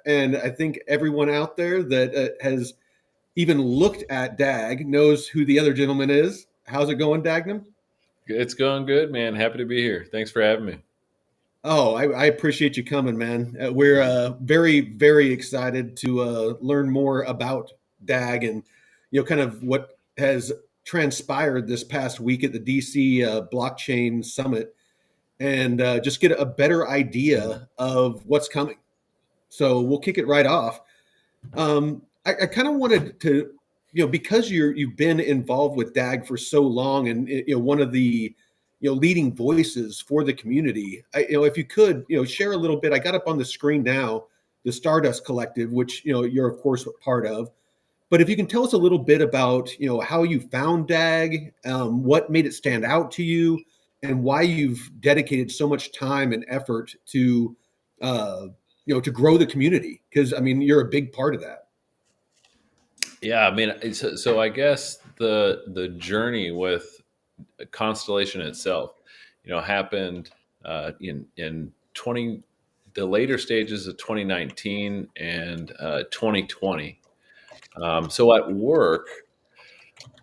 And I think everyone out there that has even looked at DAG knows who the other gentleman is. How's it going, Dagnam? It's going good, man. Happy to be here. Thanks for having me. Oh, I appreciate you coming, man. We're very, very excited to learn more about DAG and kind of what has transpired this past week at the DC Blockchain Summit, and just get a better idea of what's coming. So we'll kick it right off. I kind of wanted to, because you've been involved with DAG for so long, and one of the leading voices for the community. If you could, share a little bit. I got up on the screen now, the Stardust Collective, which you're of course a part of. But if you can tell us a little bit about how you found DAG, what made it stand out to you, and why you've dedicated so much time and effort to to grow the community, because I mean you're a big part of that. Yeah, I mean, so I guess the journey with Constellation itself, happened in the later stages of 2019 and 2020. So at work,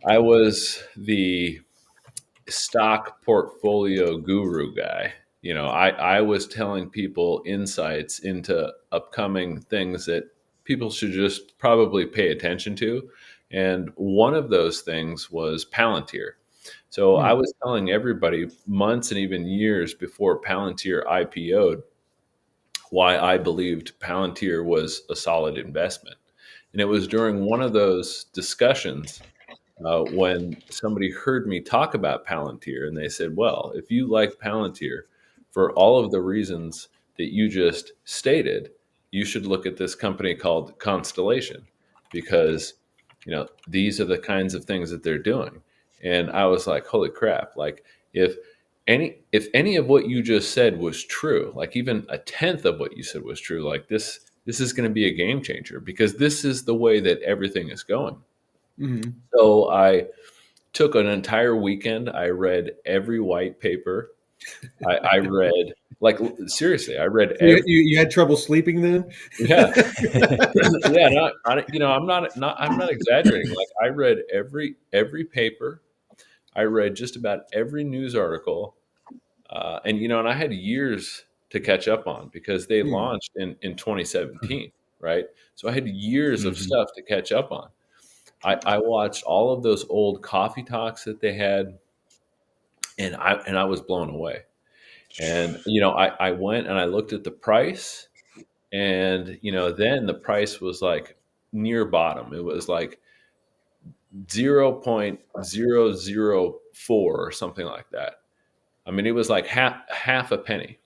I was the stock portfolio guru guy. I was telling people insights into upcoming things that people should just probably pay attention to. And one of those things was Palantir. So I was telling everybody months and even years before Palantir IPO'd why I believed Palantir was a solid investment. And it was during one of those discussions when somebody heard me talk about Palantir, and they said, well, if you like Palantir for all of the reasons that you just stated, you should look at this company called Constellation, because these are the kinds of things that they're doing. And I was like, holy crap, like if any of what you just said was true, like even a tenth of what you said was true, like this is going to be a game changer, because this is the way that everything is going. Mm-hmm. So I took an entire weekend. I read every white paper. I read, like, seriously, I read every. You had trouble sleeping then? Yeah, yeah. I'm not exaggerating. Like, I read every paper. I read just about every news article, and I had years to catch up on, because they launched in 2017, right? So I had years of stuff to catch up on. I watched all of those old coffee talks that they had, and I was blown away. And I went and I looked at the price, and then the price was like near bottom. It was like 0.004 or something like that. I mean, it was like half a penny.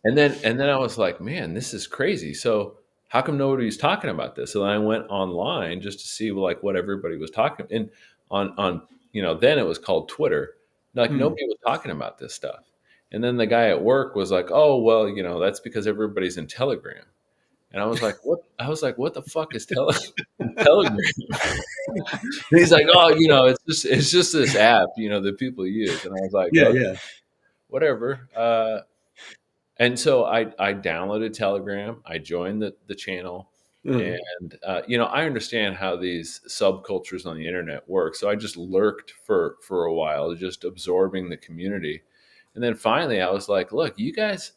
And then I was like, man, this is crazy. So how come nobody's talking about this? So then I went online just to see like what everybody was talking. And on then it was called Twitter. Like nobody was talking about this stuff. And then the guy at work was like, oh, well, that's because everybody's in Telegram. And I was like, what? I was like, what the fuck is Telegram? And he's like, oh, it's just this app, that people use. And I was like, yeah. Whatever. And so I downloaded Telegram. I joined the channel, and I understand how these subcultures on the internet work. So I just lurked for a while, just absorbing the community. And then finally, I was like, look, you guys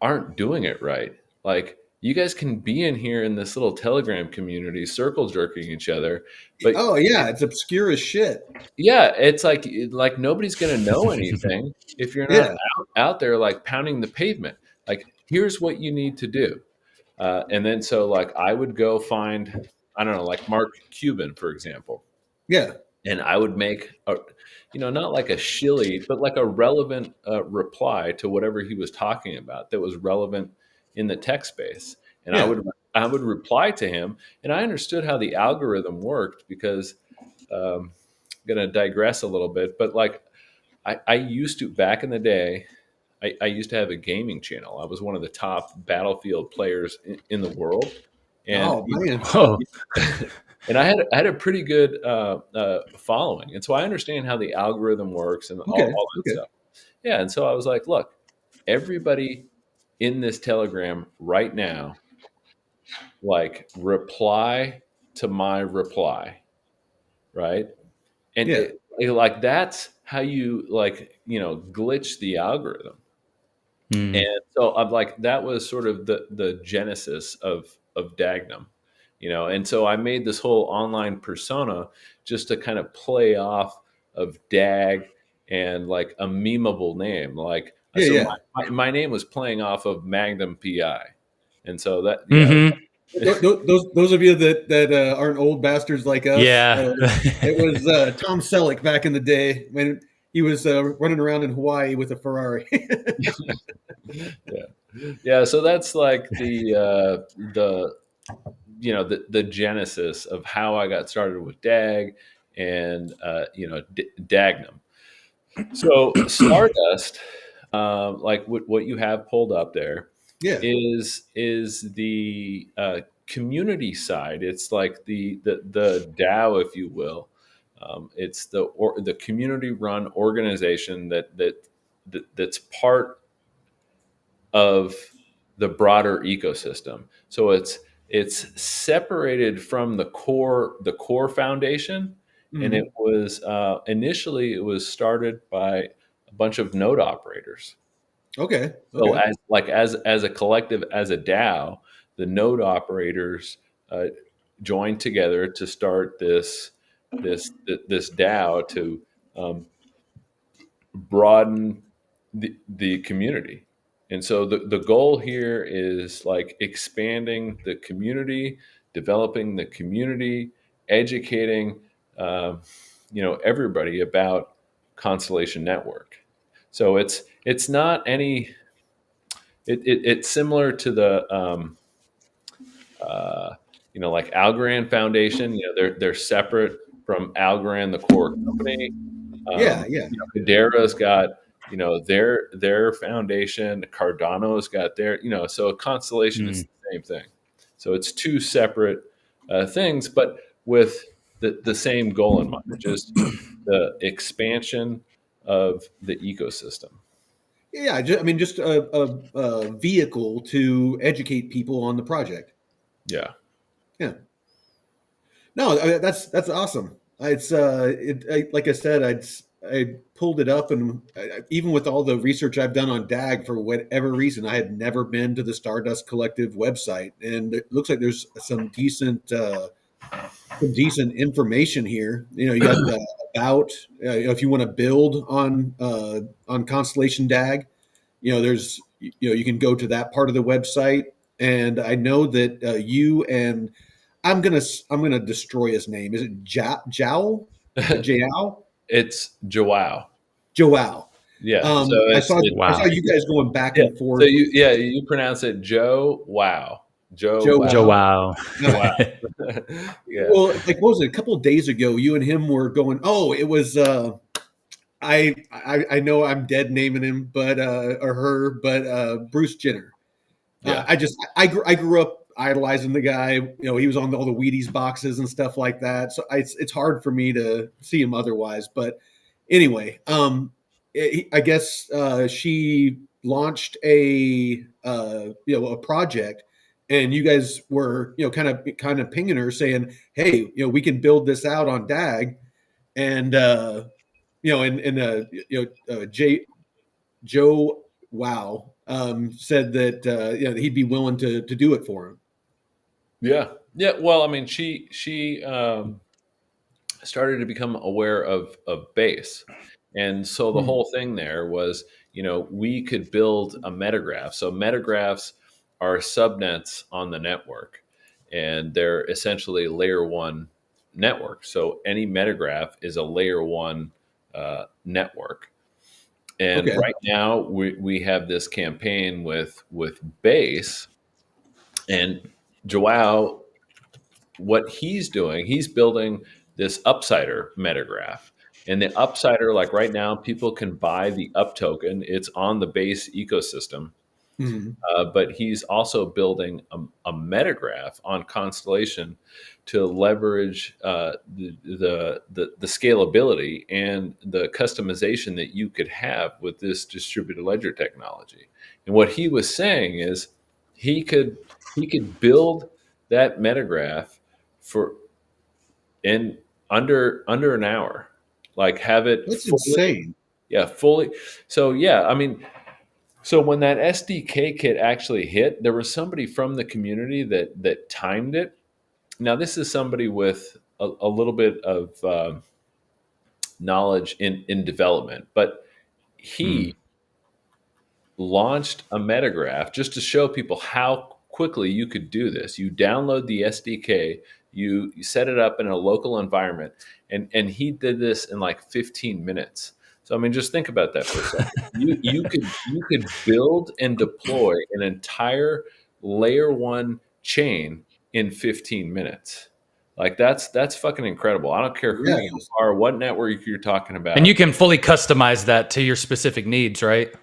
aren't doing it right. Like, you guys can be in here in this little Telegram community, circle jerking each other, but oh yeah, it's obscure as shit. Yeah, it's like nobody's gonna know anything if you're not out there like pounding the pavement. Like, here's what you need to do, and then so like I would go find, I don't know, like Mark Cuban, for example. Yeah. And I would make not like a shilly, but like a relevant reply to whatever he was talking about that was relevant in the tech space. And I would reply to him, and I understood how the algorithm worked, because I'm going to digress a little bit, but like I used to, back in the day, I used to have a gaming channel. I was one of the top Battlefield players in the world. And, and I had a pretty good following. And so I understand how the algorithm works and all that stuff. Yeah. And so I was like, look, everybody in this Telegram right now, like reply to my reply, right? And Yeah. like that's how you like, glitch the algorithm. Mm. And so I'm like, that was sort of the genesis of Dagnum, and so I made this whole online persona just to kind of play off of DAG and like a memeable name. Like, Yeah. so Yeah. my name was playing off of Magnum PI. And so that, yeah. Mm-hmm. Those of you that aren't old bastards like us, Yeah. it was Tom Selleck back in the day when he was running around in Hawaii with a Ferrari. Yeah. Yeah. So that's like the genesis of how I got started with DAG and Dagnum. So Stardust, like what you have pulled up there, Yeah. is the community side. It's like the DAO, if you will. It's the community run organization that's part of the broader ecosystem. So it's separated from the core foundation, and Mhm. it was initially it was started by a bunch of node operators. Okay. So Okay. as a collective, as a DAO, the node operators uh, joined together to start this DAO to um, broaden the community. And so the goal here is like expanding the community, developing the community, educating everybody about Constellation Network. So it's not any it's similar to the like Algorand Foundation. They're separate from Algorand, the core company. Yeah. Yeah. Hedera's got their foundation. Cardano's got their so Constellation is Mm. the same thing. So it's two separate things, but with the same goal in mind, just the expansion of the ecosystem. Yeah. I mean, just a vehicle to educate people on the project. Yeah. Yeah. No, that's awesome. Like I said, I pulled it up, and even with all the research I've done on DAG, for whatever reason, I had never been to the Stardust Collective website, and it looks like there's some decent information here. You got the about if you want to build on Constellation DAG, there's you can go to that part of the website, and I know that you and I'm gonna destroy his name. Is it Jow? Jow? It's Joao. Joao. Yeah. So I it's saw it, I saw Wow. you guys going back yeah. and So forth. you pronounce it Joe Wow. Joe Joe Wow. Joe Wow. Wow. Wow. Yeah. Well, like what was it? A couple of days ago, you and him were going. Oh, it was. I know I'm dead naming him, but or her, but Bruce Jenner. Yeah. I grew up idolizing the guy. He was on all the Wheaties boxes and stuff like that. So it's hard for me to see him otherwise. But anyway, I guess she launched a project, and you guys were kind of pinging her saying, hey, we can build this out on DAG, and Joe Wow said that he'd be willing to do it for him. Yeah. Yeah. Well, I mean, she started to become aware of base. And so the Hmm. whole thing there was, we could build a metagraph. So metagraphs are subnets on the network, and they're essentially layer one network. So any metagraph is a layer one network. And Okay. right now we have this campaign with base, and Joao, what he's doing, he's building this upsider metagraph. And the upsider, like right now, people can buy the up token. It's on the base ecosystem. Mhm. But he's also building a metagraph on Constellation to leverage the scalability and the customization that you could have with this distributed ledger technology. And what he was saying is he could he could build that metagraph for in under an hour, like have it That's fully, insane. yeah, fully. So yeah, I mean, so when that SDK kit actually hit, there was somebody from the community that timed it. Now this is somebody with a little bit of knowledge in development, but Mm. he launched a metagraph just to show people how quickly you could do this. You download the SDK, you set it up in a local environment, and he did this in like 15 minutes. So I mean, just think about that for a second. You could build and deploy an entire layer one chain in 15 minutes. Like that's fucking incredible. I don't care who Yeah. you are, what network you're talking And you about. can fully customize that to your specific needs, right?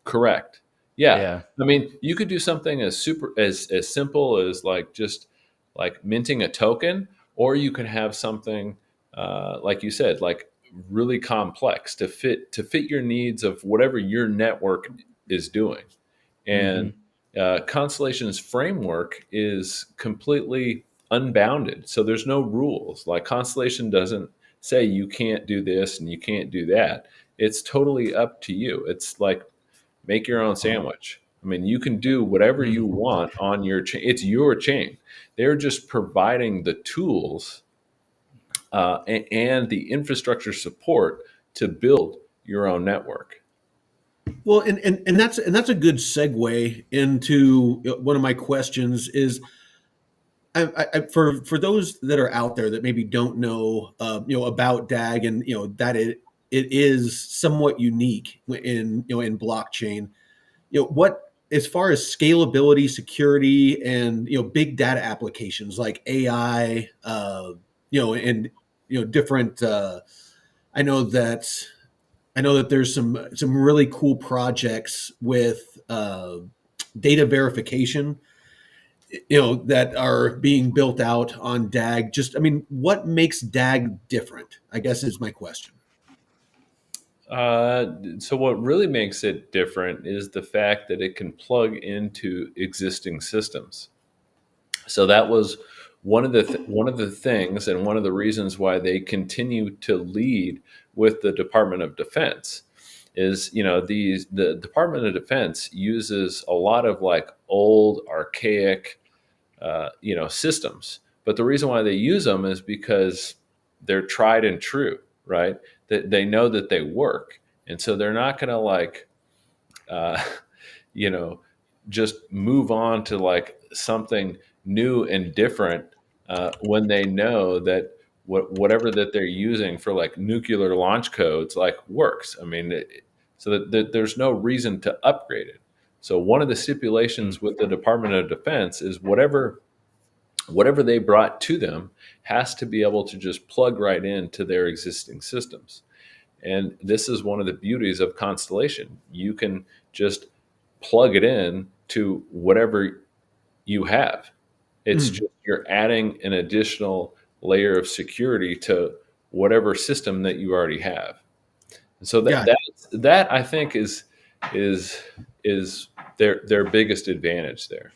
Correct. Yeah. Yeah. I mean, you could do something as simple as like just like minting a token, or you can have something like you said, like really complex to fit your needs of whatever your network is doing. Hmm. And Constellation's framework is completely unbounded. So there's no rules. Like Constellation doesn't say you can't do this and you can't do that. It's totally up to you. It's like make your own sandwich. I mean, you can do whatever Mm. you want on your chain. It's your chain. They're just providing the tools and the infrastructure support to build your own network. Well, and that's a good segue into one of my questions is for those that are out there that maybe don't know about DAG and that it is somewhat unique in blockchain. What as far as scalability, security, and big data applications like AI, and different. I know that there's some really cool projects with data verification, that are being built out on DAG. Just, I mean, what makes DAG different, I guess, is my question. So what really makes it different is the fact that it can plug into existing systems. So that was one of the things and one of the reasons why they continue to lead with the Department of Defense is the Department of Defense uses a lot of like old archaic systems, but the reason why they use them is because they're tried and true, right? That they know that they work, and so they're not going to like uh, you know just move on to like something new and different when they know that whatever that they're using for like nuclear launch codes like works. I mean, so that there's no reason to upgrade it. So one of the Mm. stipulations with the Department of Defense is whatever they brought to them has to be able to just plug right into their existing systems. And this is one of the beauties of Constellation. You can just plug it in to whatever you have. It's Mm, just you're adding an additional layer of security to whatever system that you already have. And so got that I think is is their biggest advantage there.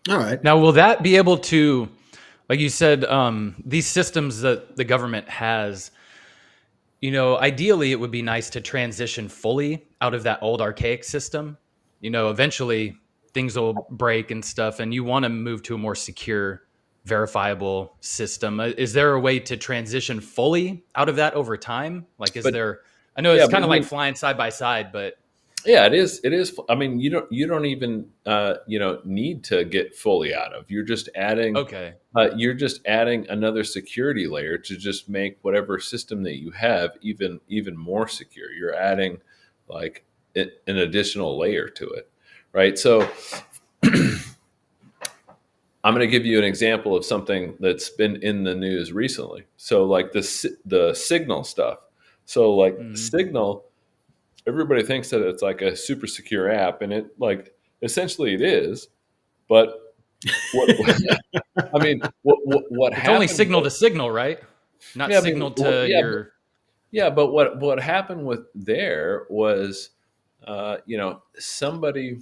it. All right. Now, will that be able to, like you said, these systems that the government has, ideally it would be nice to transition fully out of that old archaic system. Eventually things will break and stuff, and you want to move to a more secure, verifiable system. Is there a way to transition fully out of that over time? Like, is But there, I know yeah, it's but kind I of like mean, flying side by side, but yeah, it is. It is. I mean, you don't even need to get fully out of. okay. You're just adding another security layer to just make whatever system that you have even more secure. You're adding like an additional layer to it, right? So I'm going to give you an example of something that's been in the news recently. So like the Signal stuff. So like Mhm. Signal, everybody thinks that it's like a super secure app, and it like essentially it is. But what I mean, what It's only happened signal with to signal, right? Not yeah, I mean, signal to yeah, your. yeah, but what happened with there was somebody,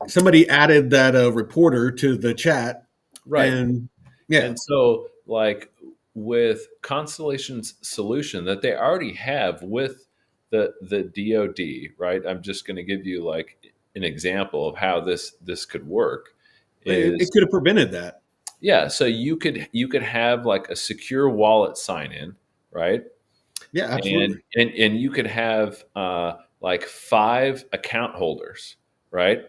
Somebody added that reporter to the chat, right. and yeah, And so, like with Constellation's solution that they already have with the DoD, right? I'm just going to give you like an example of how this could work. it Is could have prevented that. yeah, so you could have like a secure wallet sign in, right? Yeah, and absolutely. and you could have like 5 account holders, right?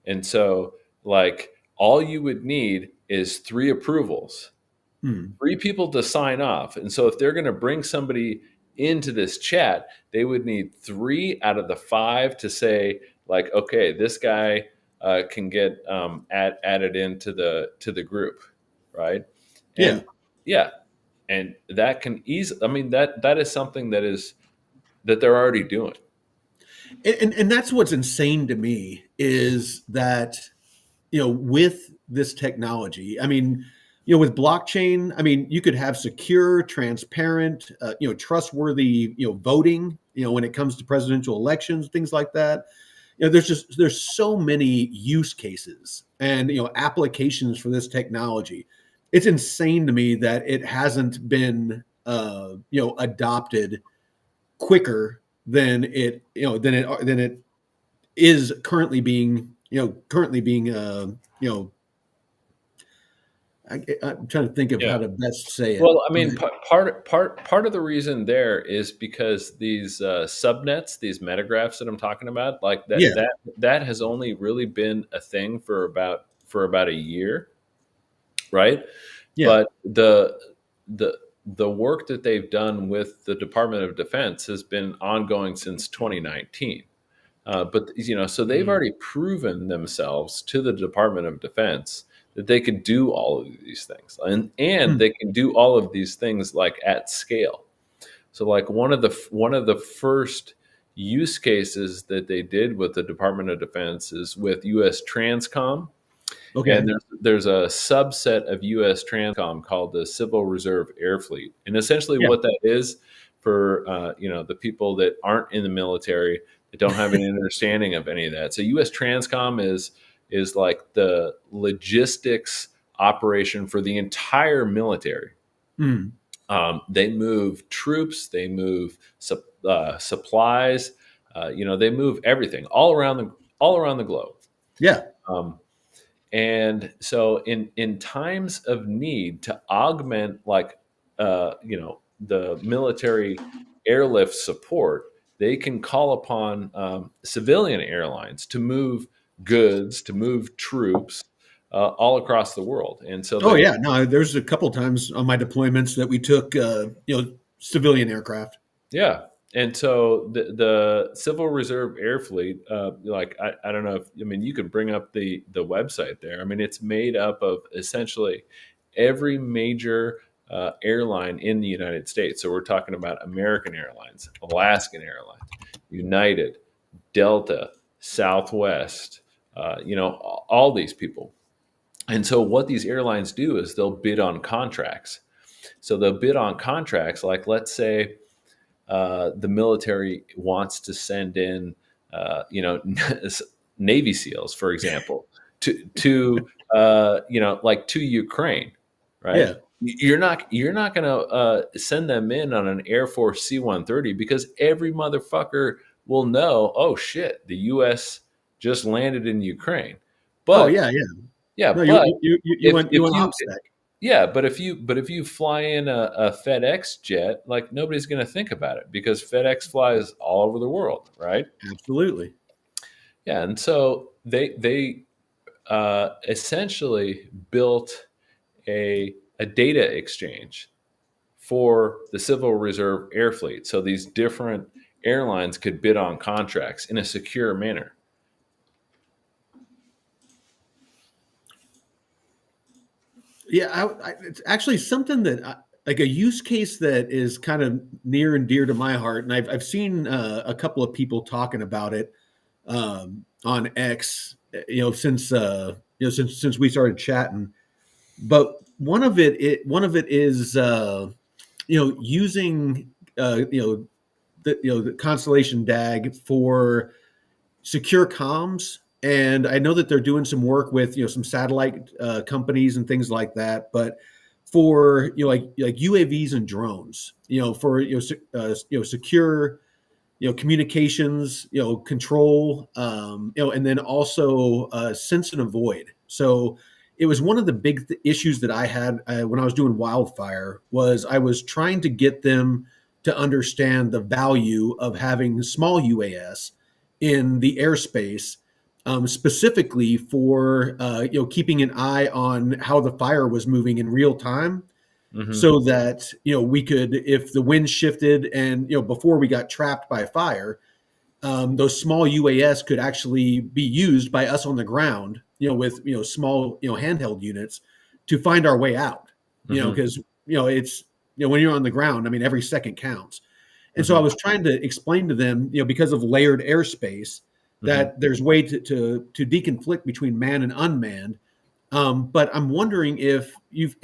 And so like all you would need is 3 approvals, Hmm. 3 people to sign off. And so if they're going to bring somebody into this chat, they would need 3 out of the 5 to say like, okay, this guy can get added into the group, right? Yeah, And yeah, and that can easily, I mean, that is something that they're already doing. and that's what's insane to me is that with this technology, I mean, with blockchain, I mean, you could have secure, transparent, trustworthy, voting, when it comes to presidential elections, things like that. There's so many use cases and applications for this technology. It's insane to me that it hasn't been adopted quicker than it is currently being I'm trying to think of Yeah. how to best say it. Well, I mean, part of the reason there is because these subnets, these metagraphs that I'm talking about, like that Yeah, that has only really been a thing for about a year, right? yeah, But the work that they've done with the Department of Defense has been ongoing since 2019. But so they've mm, already proven themselves to the Department of Defense that they could do all of these things, and mm, they can do all of these things like at scale. So like one of the first use cases that they did with the Department of Defense is with U.S. Transcom, and okay, there's a subset of U.S. Transcom called the Civil Reserve Air Fleet, and essentially yeah, what that is for the people that aren't in the military that don't have any understanding of any of that. So U.S. Transcom is like the logistics operation for the entire military. mm, They move troops, they move supplies, they move everything all around the globe. yeah, Um, and so in times of need to augment like the military airlift support, they can call upon civilian airlines to move goods, to move troops all across the world. And so oh they yeah. No, there's a couple times on my deployments that we took civilian aircraft. Yeah. And so the Civil Reserve Air Fleet, like I don't know if I mean you could bring up the website there. I mean it's made up of essentially every major airline in the United States. So we're talking about American Airlines, Alaskan Airlines, United, Delta, Southwest, all these people. And so what these airlines do is they'll bid on contracts. So they'll bid on contracts like let's say the military wants to send in, Navy SEALs, for example, like to Ukraine, right? Yeah. You're not going to send them in on an Air Force C-130 because every motherfucker will know, oh shit, the U.S. just landed in Ukraine. Oh But yeah, yeah. yeah, No, you but you you you if went you if went you OPSEC. yeah, but if you fly in a FedEx jet, like nobody's going to think about it because FedEx flies all over the world, right? Absolutely. Yeah, and so they essentially built a data exchange for the Civil Reserve Air Fleet, so these different airlines could bid on contracts in a secure manner. Yeah, it's actually something that like a use case that is kind of near and dear to my heart, and I've seen a couple of people talking about it on X, since we started chatting. But one of it is using the Constellation DAG for secure comms, and I know that they're doing some work with some satellite companies and things like that. But for like UAVs and drones, for secure communications, control, and then also sense and avoid. So it was one of the big issues that I had when I was doing wildfire was I was trying to get them to understand the value of having small UAS in the airspace, specifically for keeping an eye on how the fire was moving in real time, Hmm. so that we could, if the wind shifted and before we got trapped by a fire, those small UAS could actually be used by us on the ground, with small handheld units to find our way out. Hmm. Because it's when you're on the ground, I mean every second counts. And so I Hmm. was trying to explain to them, because of layered airspace, Hmm. that there's way to deconflict between man and unmanned. But I'm wondering if you've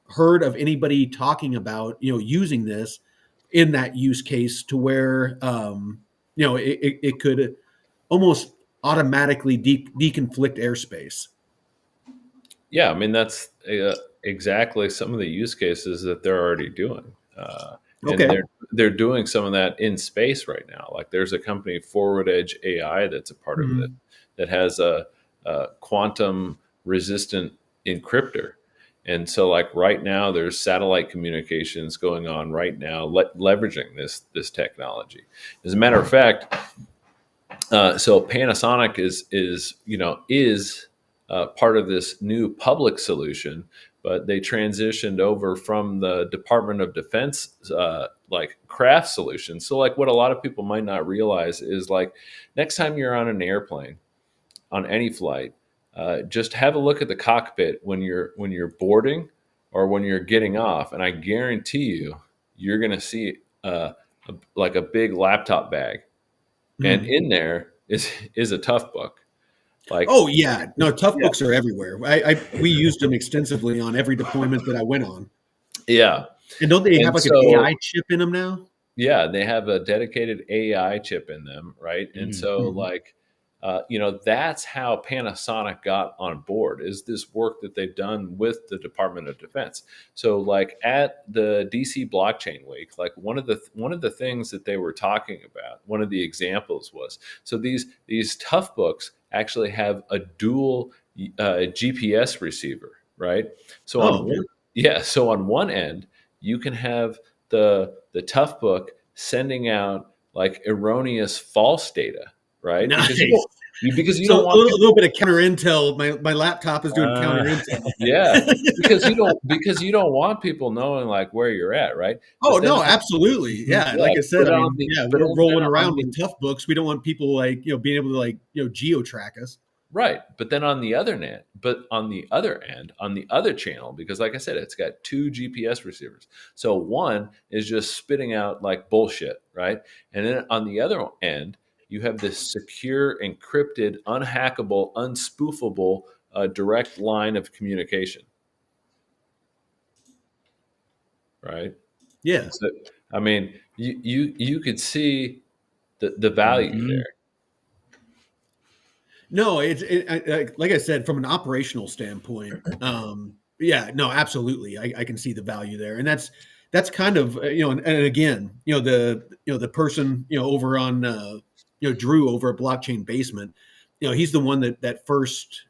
heard of anybody talking about using this in that use case to where it could almost automatically deconflict airspace. Yeah, I mean that's exactly some of the use cases that they're already doing, and Okay. they're doing some of that in space right now. Like there's a company, Forward Edge AI, that's a part of it Mhm. that has a quantum resistant encryptor. And so, like right now, there's satellite communications going on right now, leveraging this technology. As a matter of fact, so Panasonic is part of this new public solution, but they transitioned over from the Department of Defense like craft solution. So like what a lot of people might not realize is like next time you're on an airplane on any flight, just have a look at the cockpit when you're boarding or when you're getting off, and I guarantee you're going to see like a big laptop bag, and Mhm. in there is a tough book. Like, Oh yeah, no, tough yeah, books are everywhere. We used them extensively on every deployment that I went on. yeah. And don't they have And like an so, AI chip in them now? yeah, they have a dedicated AI chip in them, right? And Mhm. so, Mhm. like, that's how Panasonic got on board, is this work that they've done with the Department of Defense. So, like at the DC Blockchain Week, like one of the things that they were talking about, one of the examples was, so these tough books actually have a dual GPS receiver, right? So on Oh, one, yeah, so on one end you can have the tough book sending out like erroneous false data, right? Because you nice. don't because you So don't a want little, a people. little bit of counter intel. My laptop is doing Uh, counter intel. Yeah, because you don't want people knowing like where you're at, right? Oh But then no, absolutely. mhm. Yeah, like yeah, I said, but I on mean, the yeah, but we're then rolling on around with the tough books. We don't want people like being able to like geo track us. right, but then on the other net, but on the other end, on the other channel, because like I said, it's got two GPS receivers. So one is just spitting out like bullshit, right? And then on the other end, you have this secure, encrypted, unhackable, unspoofable direct line of communication, right? Yeah. And so, I mean, you could see the value Mhm. there. No, like I said, from an operational standpoint, yeah, no, absolutely, I can see the value there, and that's kind of and again, the person over on Drew over at Blockchain Basement, he's the one that first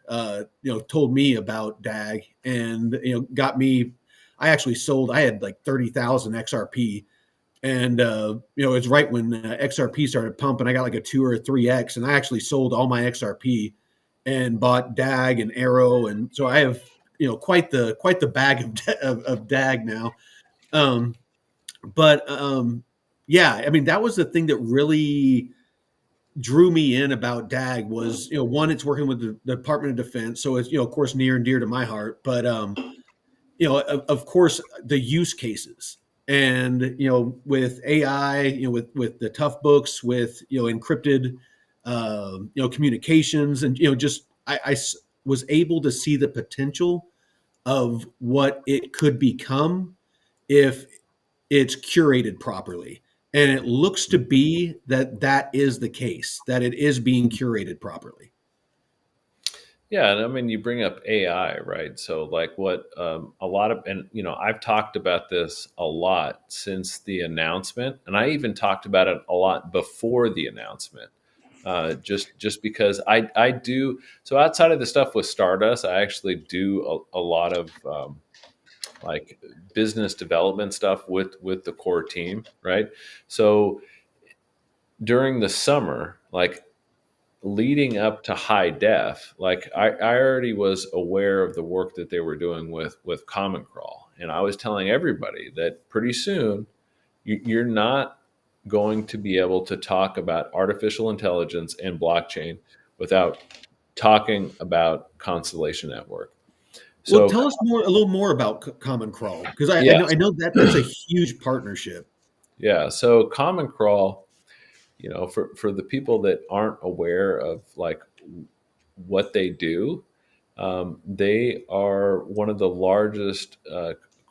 told me about DAG, and got me. I actually sold. I had like 30,000 XRP, and it's right when XRP started pumping. I got like a 2 or 3x, and I actually sold all my XRP and bought DAG and Arrow, and so I have quite the bag of DAG now. Um, but yeah, I mean that was the thing that really drew me in about DAG was one, it's working with the Department of Defense, so it's of course near and dear to my heart, but of course, the use cases, and with AI, with the tough books, with encrypted, communications, and just was able to see the potential of what it could become if it's curated properly. And it looks to be that that is the case, that it is being curated properly. Yeah, and I mean, you bring up AI, right? So, like, what a lot of, and I've talked about this a lot since the announcement, and I even talked about it a lot before the announcement. Just because I do so outside of the stuff with Stardust, I actually do a lot of like business development stuff with the core team, right? So during the summer, like leading up to high def, like I already was aware of the work that they were doing with Common Crawl, and I was telling everybody that pretty soon you're not going to be able to talk about artificial intelligence and blockchain without talking about Constellation Network. Well, So tell us a little more about Common Crawl, because I yeah, know that that's a huge partnership. yeah. So Common Crawl, for the people that aren't aware of like what they do, they are one of the largest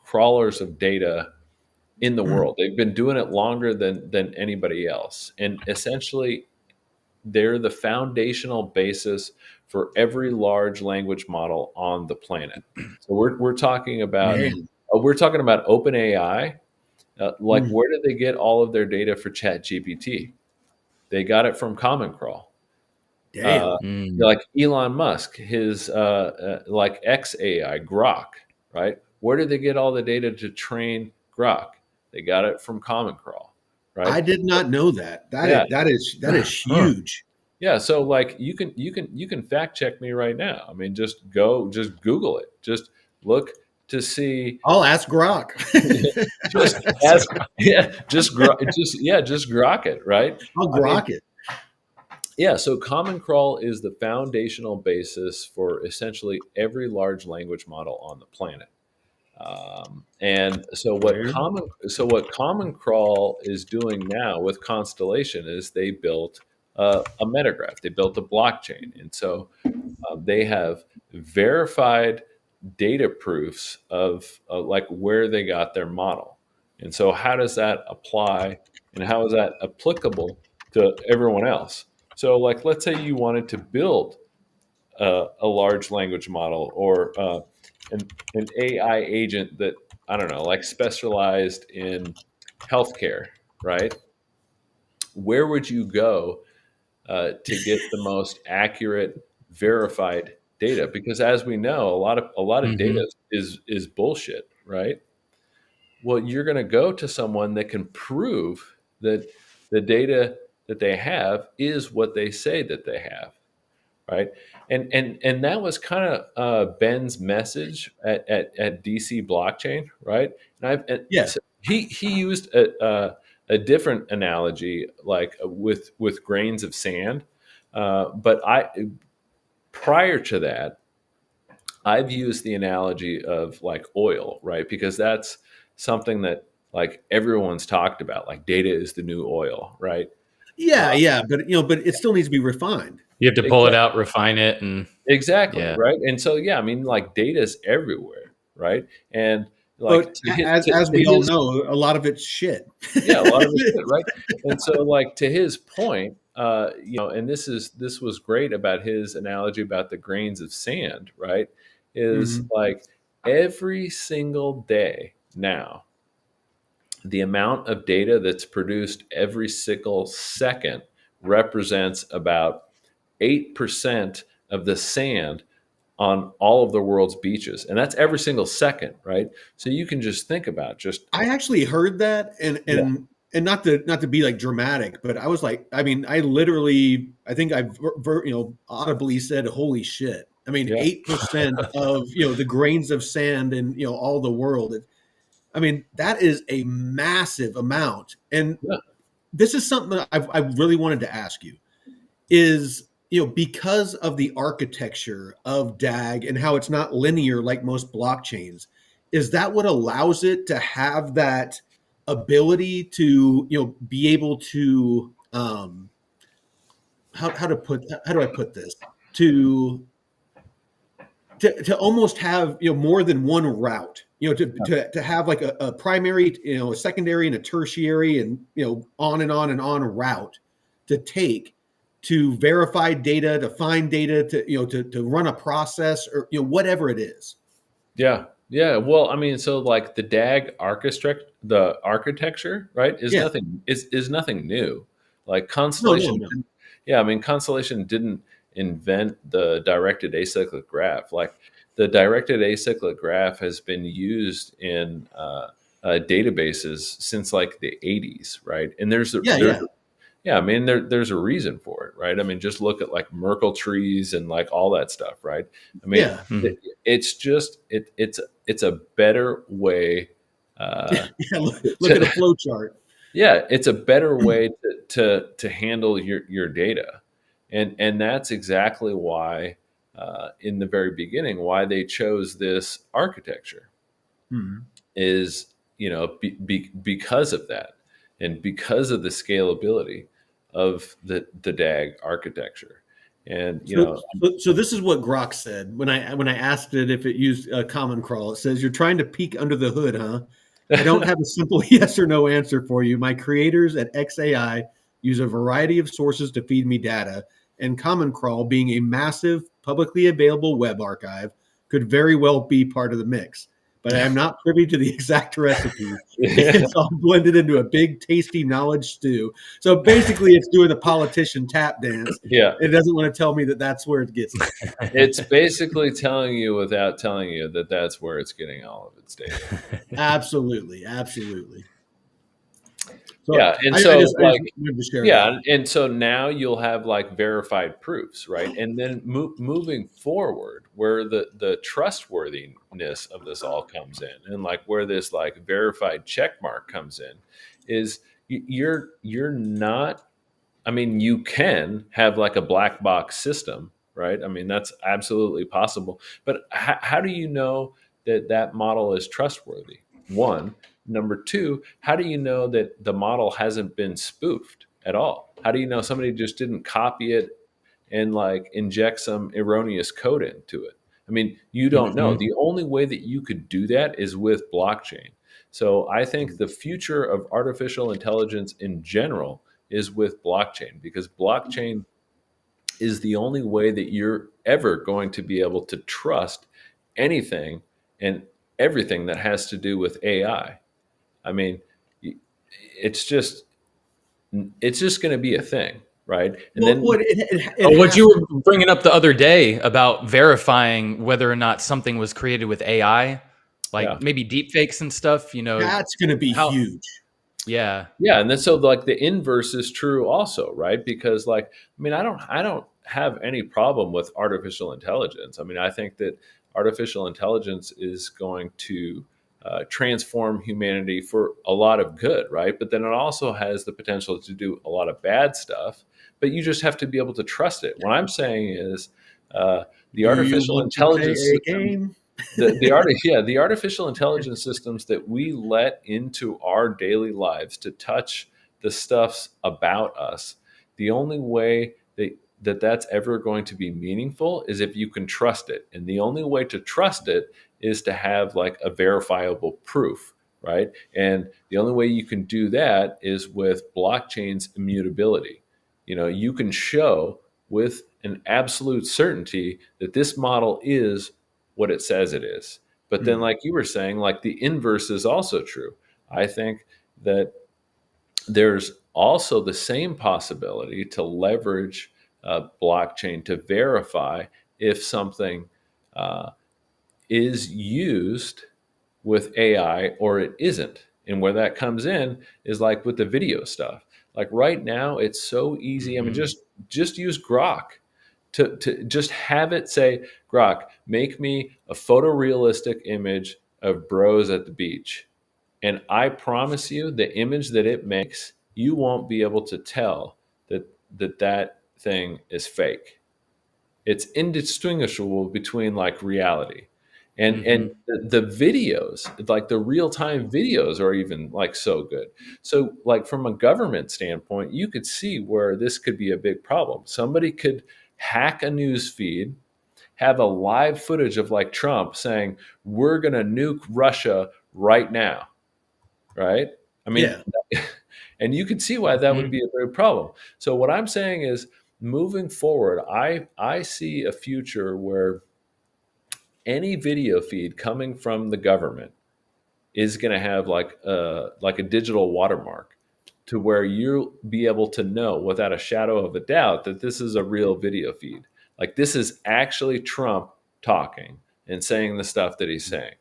crawlers of data in the world. They've been doing it longer than anybody else, and essentially, they're the foundational basis for every large language model on the planet. So we're talking about Man, OpenAI. Like, mm, where did they get all of their data for ChatGPT? They got it from Common Crawl. Uh, damn. Mm. like Elon Musk, his like XAI, Grok, right? Where did they get all the data to train Grok? They got it from Common Crawl, right? I did not know that. Yeah, That is Huh. huge. yeah. So like you can fact check me right now. I mean, just Google it. Just look to see. I'll ask Grok. Just ask. Yeah, just Grok it, right? I'll I mean, Grok it. yeah, so Common Crawl is the foundational basis for essentially every large language model on the planet. And so Where? what Common Crawl is doing now with Constellation is they built a metagraph, they built a blockchain, and so they have verified data proofs of like where they got their model. And so how does that apply, and how is that applicable to everyone else? So, like, let's say you wanted to build a large language model or an AI agent that, I don't know, like specialized in healthcare, right? Where would you go to get the most accurate, verified data? Because as we know, a lot of Hmm. data is bullshit, right? Well, you're going to go to someone that can prove that the data that they have is what they say that they have, right? And that was kind of Ben's message at DC Blockchain, right? Yeah. So he used a different analogy, like with grains of sand. But I prior to that, I've used the analogy of like oil, right? Because that's something that like everyone's talked about. Like data is the new oil, right? Yeah, Uh, yeah, but it still needs to be refined. You have to pull it out, refine it, and Exactly, yeah. right? And so, yeah, I mean, like data's everywhere, right? And like But as to we all his, know, a lot of it's shit. yeah, a lot of it's good, right? And so, like to his point, and this was great about his analogy about the grains of sand, right? Is Mhm. like every single day now, the amount of data that's produced every single second represents about 8% of the sand on all of the world's beaches, and that's every single second, right? So you can just think about just I actually heard that, yeah, and not to be like dramatic, but I was like, I mean, I literally, I think I audibly said, "Holy shit!" I mean, yeah, 8% of the grains of sand in all the world. I mean, that is a massive amount, and yeah, this is something that I really wanted to ask you is because of the architecture of DAG and how it's not linear like most blockchains, is that what allows it to have that ability to be able to how do I put this to almost have more than one route, to have like a primary, a secondary and a tertiary, and on and on and on route to take to verify data, to find data, to run a process, or whatever it is. Yeah. Yeah. Well, I mean, so like the architecture, right, is Yeah. nothing new. Like No, Constellation, no. yeah, I mean, Constellation didn't invent the directed acyclic graph. Like the directed acyclic graph has been used in databases since like the 80s, right? And Yeah. yeah, I mean, there's a reason for it, right? I mean, just look at like Merkle trees and like all that stuff, right? I mean, Yeah. it's just it's a better way. Yeah. Look at a flow chart. Yeah, it's a better way to handle your data, and that's exactly why in the very beginning why they chose this architecture Mhm. is because of that, and because of the scalability of the DAG architecture, and So this is what Grok said when I asked it if it used a common crawl. It says, "You're trying to peek under the hood, huh? I don't have a simple yes or no answer for you. My creators at XAI use a variety of sources to feed me data, and Common Crawl, being a massive, publicly available web archive, could very well be part of the mix. But I am not privy to the exact recipe. yeah, It's all blended into a big, tasty knowledge stew." So basically, it's doing the politician tap dance. yeah. It doesn't want to tell me that that's where it gets it. It's basically telling you without telling you that that's where it's getting all of its data. Absolutely. So Yeah, and I so just like wanted to share yeah, that. and so now you'll have like verified proofs, right? And then moving forward, where the trustworthiness of this all comes in, and like where this like verified check mark comes in, is you're not. I mean, you can have like a black box system, right? I mean, that's absolutely possible. But how do you know that that model is trustworthy? One. Number two, how do you know that the model hasn't been spoofed at all? How do you know somebody just didn't copy it and like inject some erroneous code into it? I mean, you don't know. Mhm. The only way that you could do that is with blockchain. So I think the future of artificial intelligence in general is with blockchain, because blockchain is the only way that you're ever going to be able to trust anything and everything that has to do with AI. I mean, it's just going to be a thing, right? And Well, then it What has you to. were bringing up the other day about verifying whether or not something was created with AI, yeah, like maybe deep fakes and stuff, That's going to be how, huge. yeah. yeah, and then so like the inverse is true also, right? Because like I mean, I don't have any problem with artificial intelligence. I mean, I think that artificial intelligence is going to transform humanity for a lot of good, right? But then it also has the potential to do a lot of bad stuff. But you just have to be able to trust it. What I'm saying is the Do you artificial want to play intelligence a systems game? the artificial intelligence systems that we let into our daily lives to touch the stuffs about us, the only way that's ever going to be meaningful is if you can trust it, and the only way to trust it is to have like a verifiable proof, right? And the only way you can do that is with blockchain's immutability. You can show with an absolute certainty that this model is what it says it is. But then, Hmm. like you were saying, like the inverse is also true. I think that there's also the same possibility to leverage blockchain to verify if something uh, is used with AI or it isn't. And where that comes in is like with the video stuff. Like right now, it's so easy. I mean, Mhm. just use Grok to just have it say, Grok, make me a photorealistic image of bros at the beach. And I promise you, the image that it makes, you won't be able to tell that thing is fake. It's indistinguishable between like reality. And Mhm. the videos, like the real-time videos are even like so good. So like from a government standpoint, you could see where this could be a big problem. Somebody could hack a news feed have a live footage of like Trump saying, we're going to nuke Russia right now. Right. I mean, Yeah. and you can see why that would Mhm. be a big problem. So what I'm saying is moving forward, I see a future where any video feed coming from the government is going to have like a digital watermark to where you'll be able to know without a shadow of a doubt that this is a real video feed. Like this is actually Trump talking and saying the stuff that he's saying.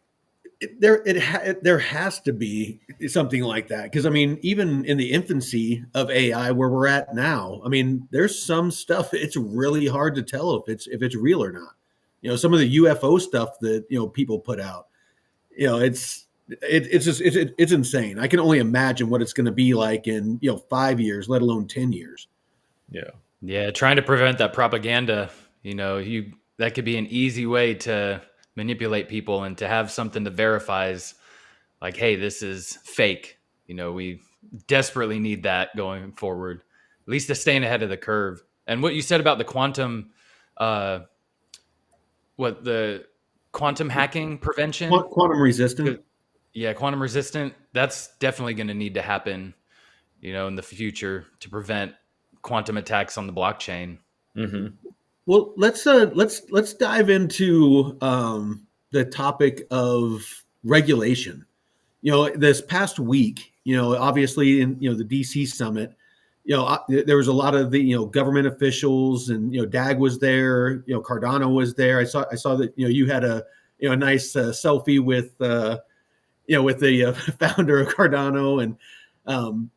There has to be something like that, because I mean, even in the infancy of AI where we're at now, I mean, there's some stuff it's really hard to tell if it's real or not. Some of the UFO stuff that people put out, it's just it's insane. I can only imagine what it's going to be like in 5 years, let alone 10 years. Yeah. Yeah, trying to prevent that propaganda, that could be an easy way to manipulate people and to have something that verifies like, hey, this is fake. We desperately need that going forward, at least to staying ahead of the curve. And what you said about the uh, the quantum hacking prevention, Quantum resistant. yeah, quantum resistant, that's definitely going to need to happen, in the future to prevent quantum attacks on the blockchain. Mm-hmm. Well, let's dive into the topic of regulation. This past week, obviously in the DC summit, there was a lot of the government officials, and DAG was there, Cardano was there. I saw that you had a nice selfie with with the founder of Cardano, and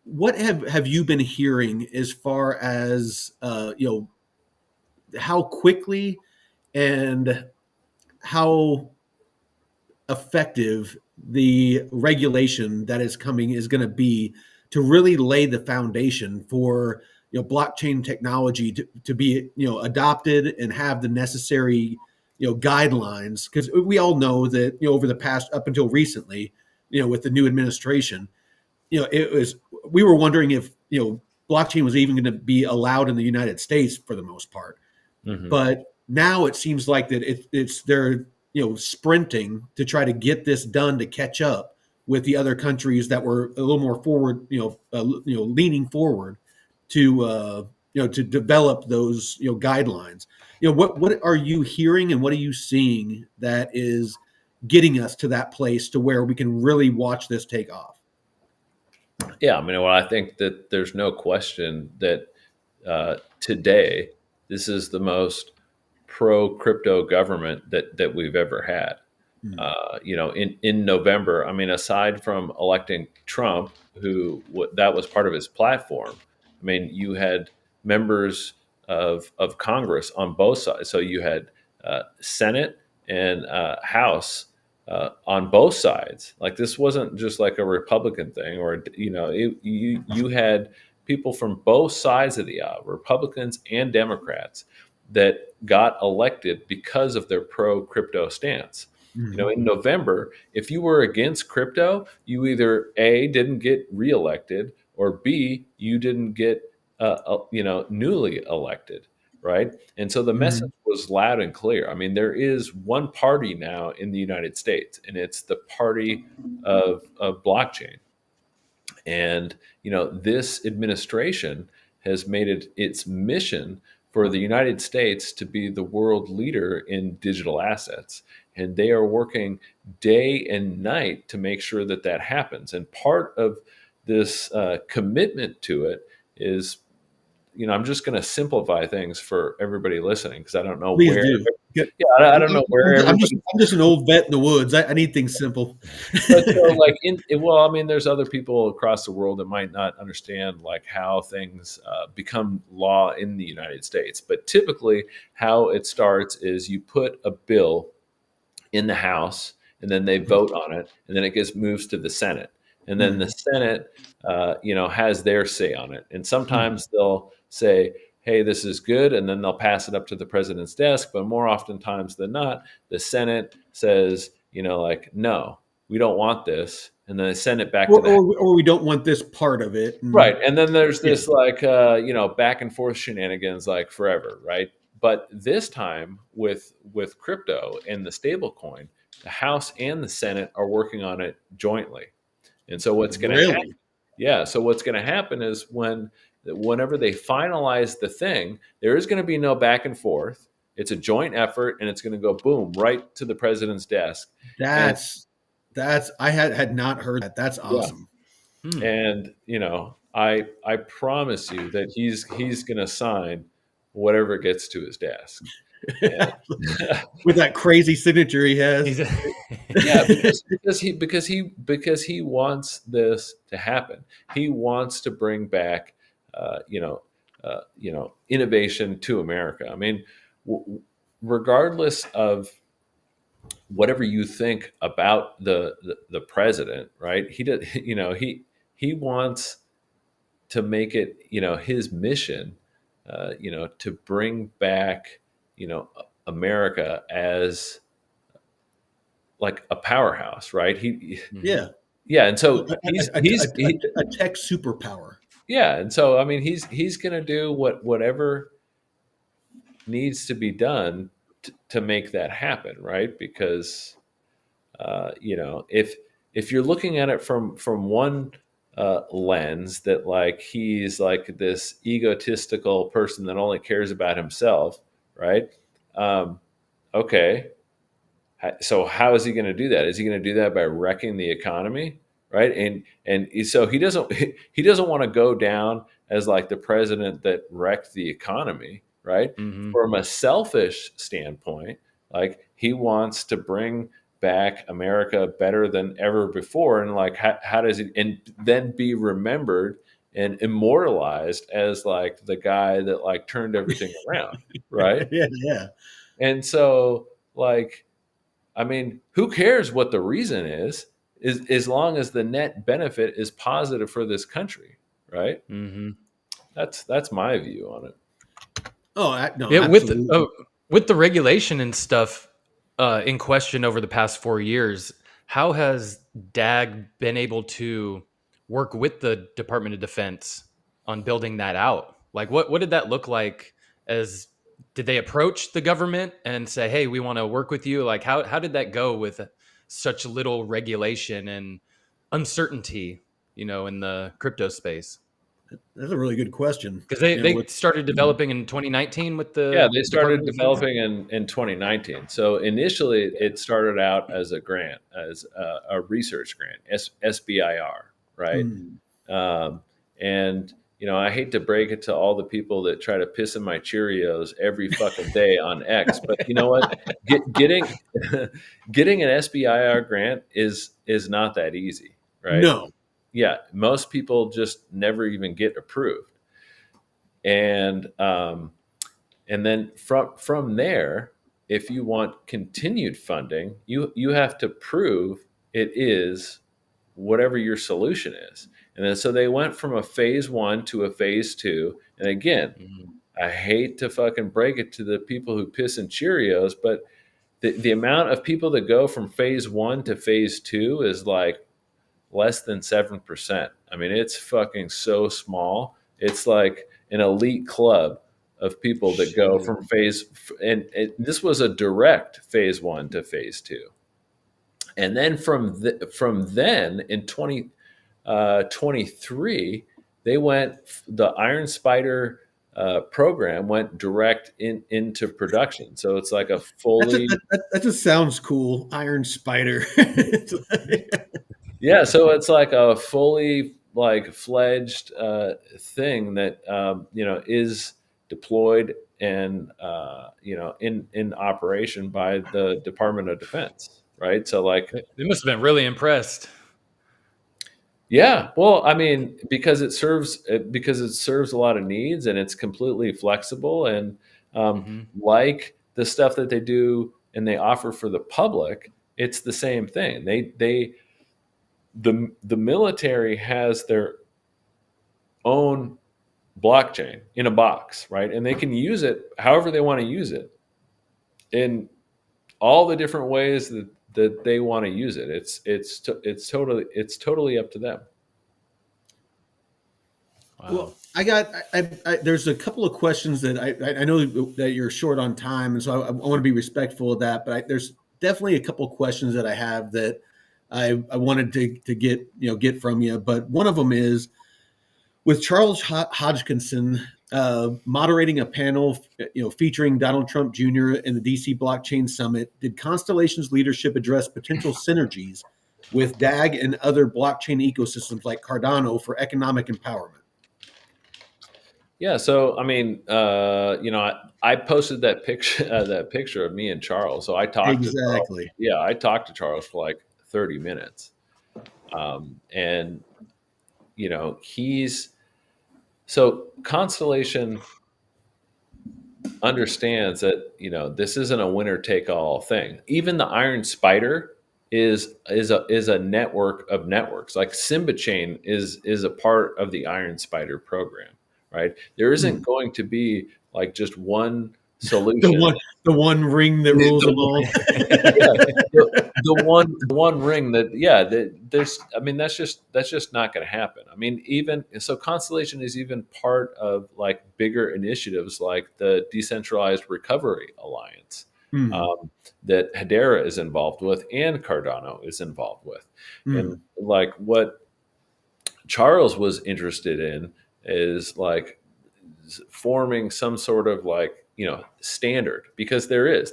what have you been hearing as far as how quickly and how effective the regulation that is coming is going to be to really lay the foundation for blockchain technology to be adopted and have the necessary guidelines, because we all know that over the past, up until recently, with the new administration, it was, we were wondering if blockchain was even going to be allowed in the United States for the most part. Mm-hmm. But now it seems like that it's they're sprinting to try to get this done to catch up with the other countries that were a little more forward, leaning forward to develop those guidelines. What are you hearing and what are you seeing that is getting us to that place to where we can really watch this take off? Yeah, I mean, well, I think that there's no question that today this is the most pro crypto government that we've ever had. Hmm. In November, I mean, aside from electing Trump, that was part of his platform. I mean, you had members of Congress on both sides. So you had Senate and House on both sides. Like this wasn't just like a Republican thing, or you had people from both sides of the aisle, Republicans and Democrats, that got elected because of their pro crypto stance. Hmm. In November, if you were against crypto, you either A, didn't get reelected, or B, you didn't get newly elected, right? And so the Hmm. message was loud and clear. I mean, there is one party now in the United States, and it's the party of blockchain. And this administration has made it its mission for the United States to be the world leader in digital assets. And they are working day and night to make sure that that happens. And part of this commitment to it is, I'm just going to simplify things for everybody listening because I don't know Please where. do. Yeah, I don't know where everybody. I'm just an old vet in the woods. I need things simple. But so, like, well, I mean, there's other people across the world that might not understand like how things become law in the United States. But typically, how it starts is you put a bill in the House, and then they vote on it, and then it gets moves to the Senate, and then the Senate, has their say on it. And sometimes they'll say, "Hey, this is good," and then they'll pass it up to the president's desk. But more oftentimes than not, the Senate says, like, "No, we don't want this," and then they send it back to the or we don't want this part of it. right. And then there's Yeah. this like back and forth shenanigans like forever, right? but this time with crypto and the stable coin, the House and the Senate are working on it jointly. And so what's going to happen? Really? Yeah. So what's going to happen is whenever they finalize the thing, there is going to be no back and forth. It's a joint effort, and it's going to go boom right to the president's desk. And That's I had not heard that. That's yeah, awesome. and I promise you that he's going to sign whatever gets to his desk. And, With that crazy signature he has. yeah, because he wants this to happen. He wants to bring back, innovation to America. I mean, regardless of whatever you think about the president, right? He did, he wants to make it, his mission, to bring back, America as like a powerhouse, right? Yeah. Yeah, and so A tech superpower. yeah, and so I mean he's going to do whatever needs to be done to make that happen, right? Because if you're looking at it from one lens, that like he's like this egotistical person that only cares about himself, right? Okay, so how is he going to do that? Is he going to do that by wrecking the economy, right? And so he doesn't want to go down as like the president that wrecked the economy, right? Mm-hmm. From a selfish standpoint, like he wants to bring back America better than ever before, and like how does he, and then be remembered and immortalized as like the guy that like turned everything around, right? Yeah. And so like, I mean, who cares what the reason is as long as the net benefit is positive for this country, right? Mm-hmm. That's my view on it. Oh, no, Yeah, absolutely. with the regulation and stuff in question over the past 4 years, how has DAG been able to work with the Department of Defense on building that out? Like, what did that look like? As did they approach the government and say, "Hey, we want to work with you"? Like, how did that go with such little regulation and uncertainty, in the crypto space? That's a really good question. Because they With started developing in 2019 with Yeah, the they started Department of Defense. developing in 2019. So initially, it started out as a grant, as a research grant, SBIR, right? Hmm. And I hate to break it to all the people that try to piss in my Cheerios every fucking day on X, but you know what? Getting getting an SBIR grant is not that easy, right? No. Yeah, most people just never even get approved, and then from there, if you want continued funding, you have to prove it is whatever your solution is. And then so they went from a phase 1 to a phase 2. And again, Mhm. I hate to fucking break it to the people who piss in Cheerios, but the amount of people that go from phase 1 to phase 2 is like less than 7%. I mean, it's fucking so small. It's like an elite club of people that go from and this was a direct phase 1 to phase 2. And then from then in 2023, they went, the Iron Spider program went direct into production. So it's like a fully, That just sounds cool. Iron Spider. yeah. So it's like a fully like fledged thing that, is deployed and, in operation by the Department of Defense. Right. So like, They must have been really impressed. yeah, well, I mean, because it serves a lot of needs, and it's completely flexible, and Hmm. like the stuff that they do and they offer for the public, it's the same thing. The military has their own blockchain in a box, right? And they can use it however they want to use it in all the different ways that they want to use it. It's totally up to them. Wow. Well, There's a couple of questions that I know that you're short on time, and so I want to be respectful of that. But there's definitely a couple of questions that I have that I wanted to get from you. But one of them is with Charles Hodgkinson moderating a panel, featuring Donald Trump Jr. in the DC Blockchain Summit. Did Constellation's leadership address potential synergies with DAG and other blockchain ecosystems like Cardano for economic empowerment? Yeah, so I mean, I posted that picture of me and Charles. So I talked to Charles. Exactly. Yeah, I talked to Charles for like 30 minutes, and he's so Constellation understands that this isn't a winner take all thing. Even the Iron Spider is a network of networks. Like Simba Chain is a part of the Iron Spider program, right? There isn't going to be like just one solution. The one ring that rules them all. The one ring that there's, I mean, that's just not going to happen. I mean, even so, Constellation is even part of like bigger initiatives like the Decentralized Recovery Alliance that Hedera is involved with and Cardano is involved with. And like what Charles was interested in is like forming some sort of like standard, because there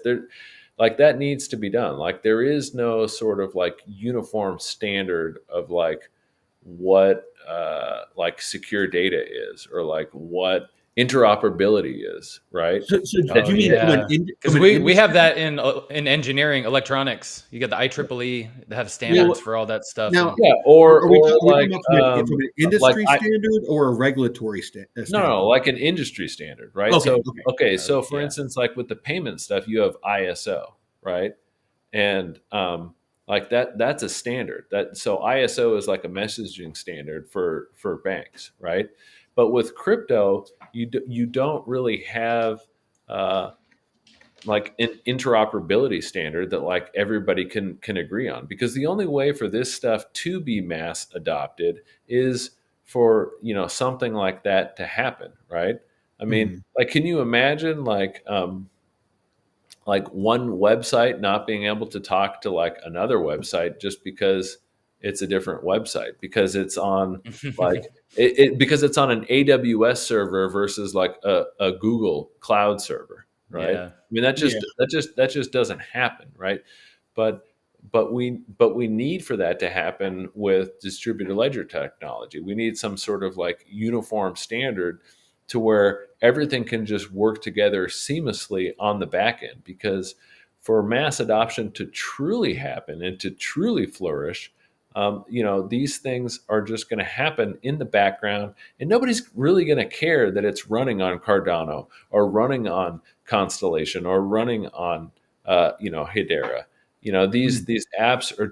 like that needs to be done. Like there is no sort of like uniform standard of like what like secure data is, or like what interoperability is, right? So do you mean because we have that in engineering electronics? You got the IEEE that have standards for all that stuff. Now, or are we like from an industry standard or a regulatory standard? No, like an industry standard, right? Okay, So for instance, like with the payment stuff, you have ISO, right? And like that's a standard. So ISO is like a messaging standard for banks, right? But with crypto, you don't really have like an interoperability standard that like everybody can agree on, because the only way for this stuff to be mass adopted is for something like that to happen, right? I mean, like, can you imagine like one website not being able to talk to like another website just because it's a different website, because it's on like because it's on an AWS server versus like a Google cloud server, right? Yeah. I mean, that just doesn't happen, right? But we need for that to happen with distributed ledger technology. We need some sort of like uniform standard to where everything can just work together seamlessly on the back end, because for mass adoption to truly happen and to truly flourish, these things are just going to happen in the background, and nobody's really going to care that it's running on Cardano or running on Constellation or running on, Hedera. These apps are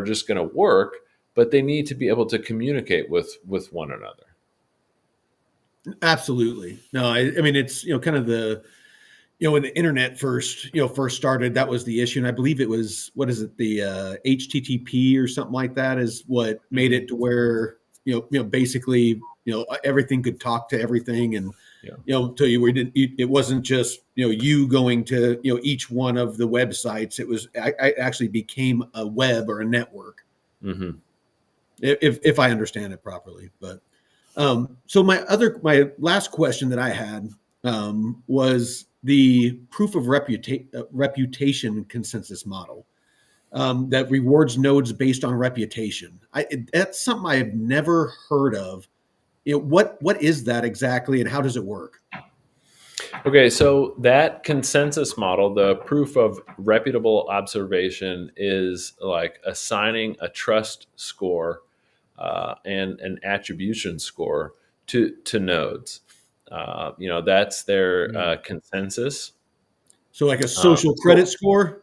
just going to work, but they need to be able to communicate with one another. Absolutely. No, I mean, it's, kind of when the internet first started, that was the issue. And I believe it was, what is it? The HTTP or something like that is what made it to where, basically, everything could talk to everything. And, tell you it wasn't just, you going to, each one of the websites. It was, I actually became a web or a network. If I understand it properly. But so my last question that I had was the proof of reputation consensus model that rewards nodes based on reputation. That's something I have never heard of. What is that exactly, and how does it work? Okay, so that consensus model, the proof of reputable observation, is like assigning a trust score and an attribution score to nodes. That's their consensus. So like a social credit score?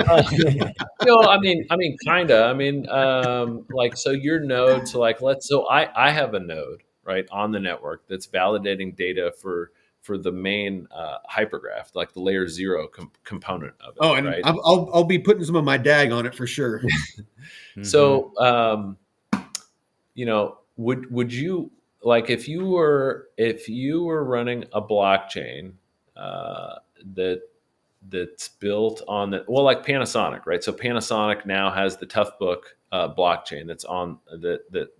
I mean, kinda. I mean, like, so your node. So like, I have a node right on the network that's validating data for the main hypergraph, like the layer 0 component of it. Oh, and right? I'll be putting some of my DAG on it for sure. So, would you like if you were running a blockchain that that's built on the, well, like Panasonic, right? So Panasonic now has the Toughbook blockchain that's on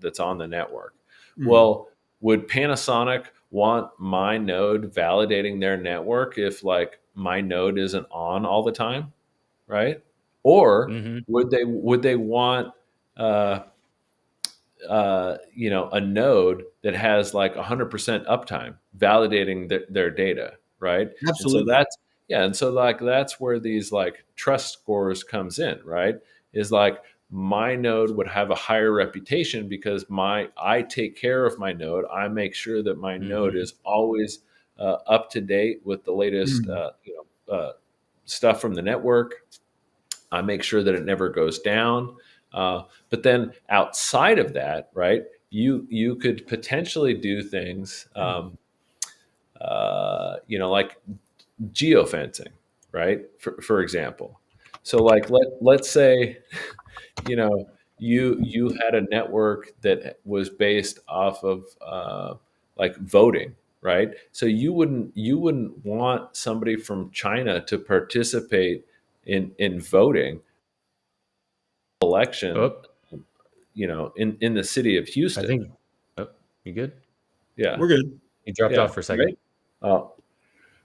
that's on the network. Well, would Panasonic want my node validating their network if like my node isn't on all the time, right? Or would they want a node that has like 100% uptime validating their data, right? Absolutely. And so that's and so like that's where these like trust scores comes in, right? Is like my node would have a higher reputation because I take care of my node. I make sure that my node is always up to date with the latest stuff from the network. I make sure that it never goes down. But then outside of that, right, you could potentially do things, like geofencing, right? For example, so like let's say, you had a network that was based off of like voting, right? So you wouldn't want somebody from China to participate in voting election, Oh, in the city of I Houston. think. Oh, you good? Yeah, We're good. You dropped yeah, off for a second. right.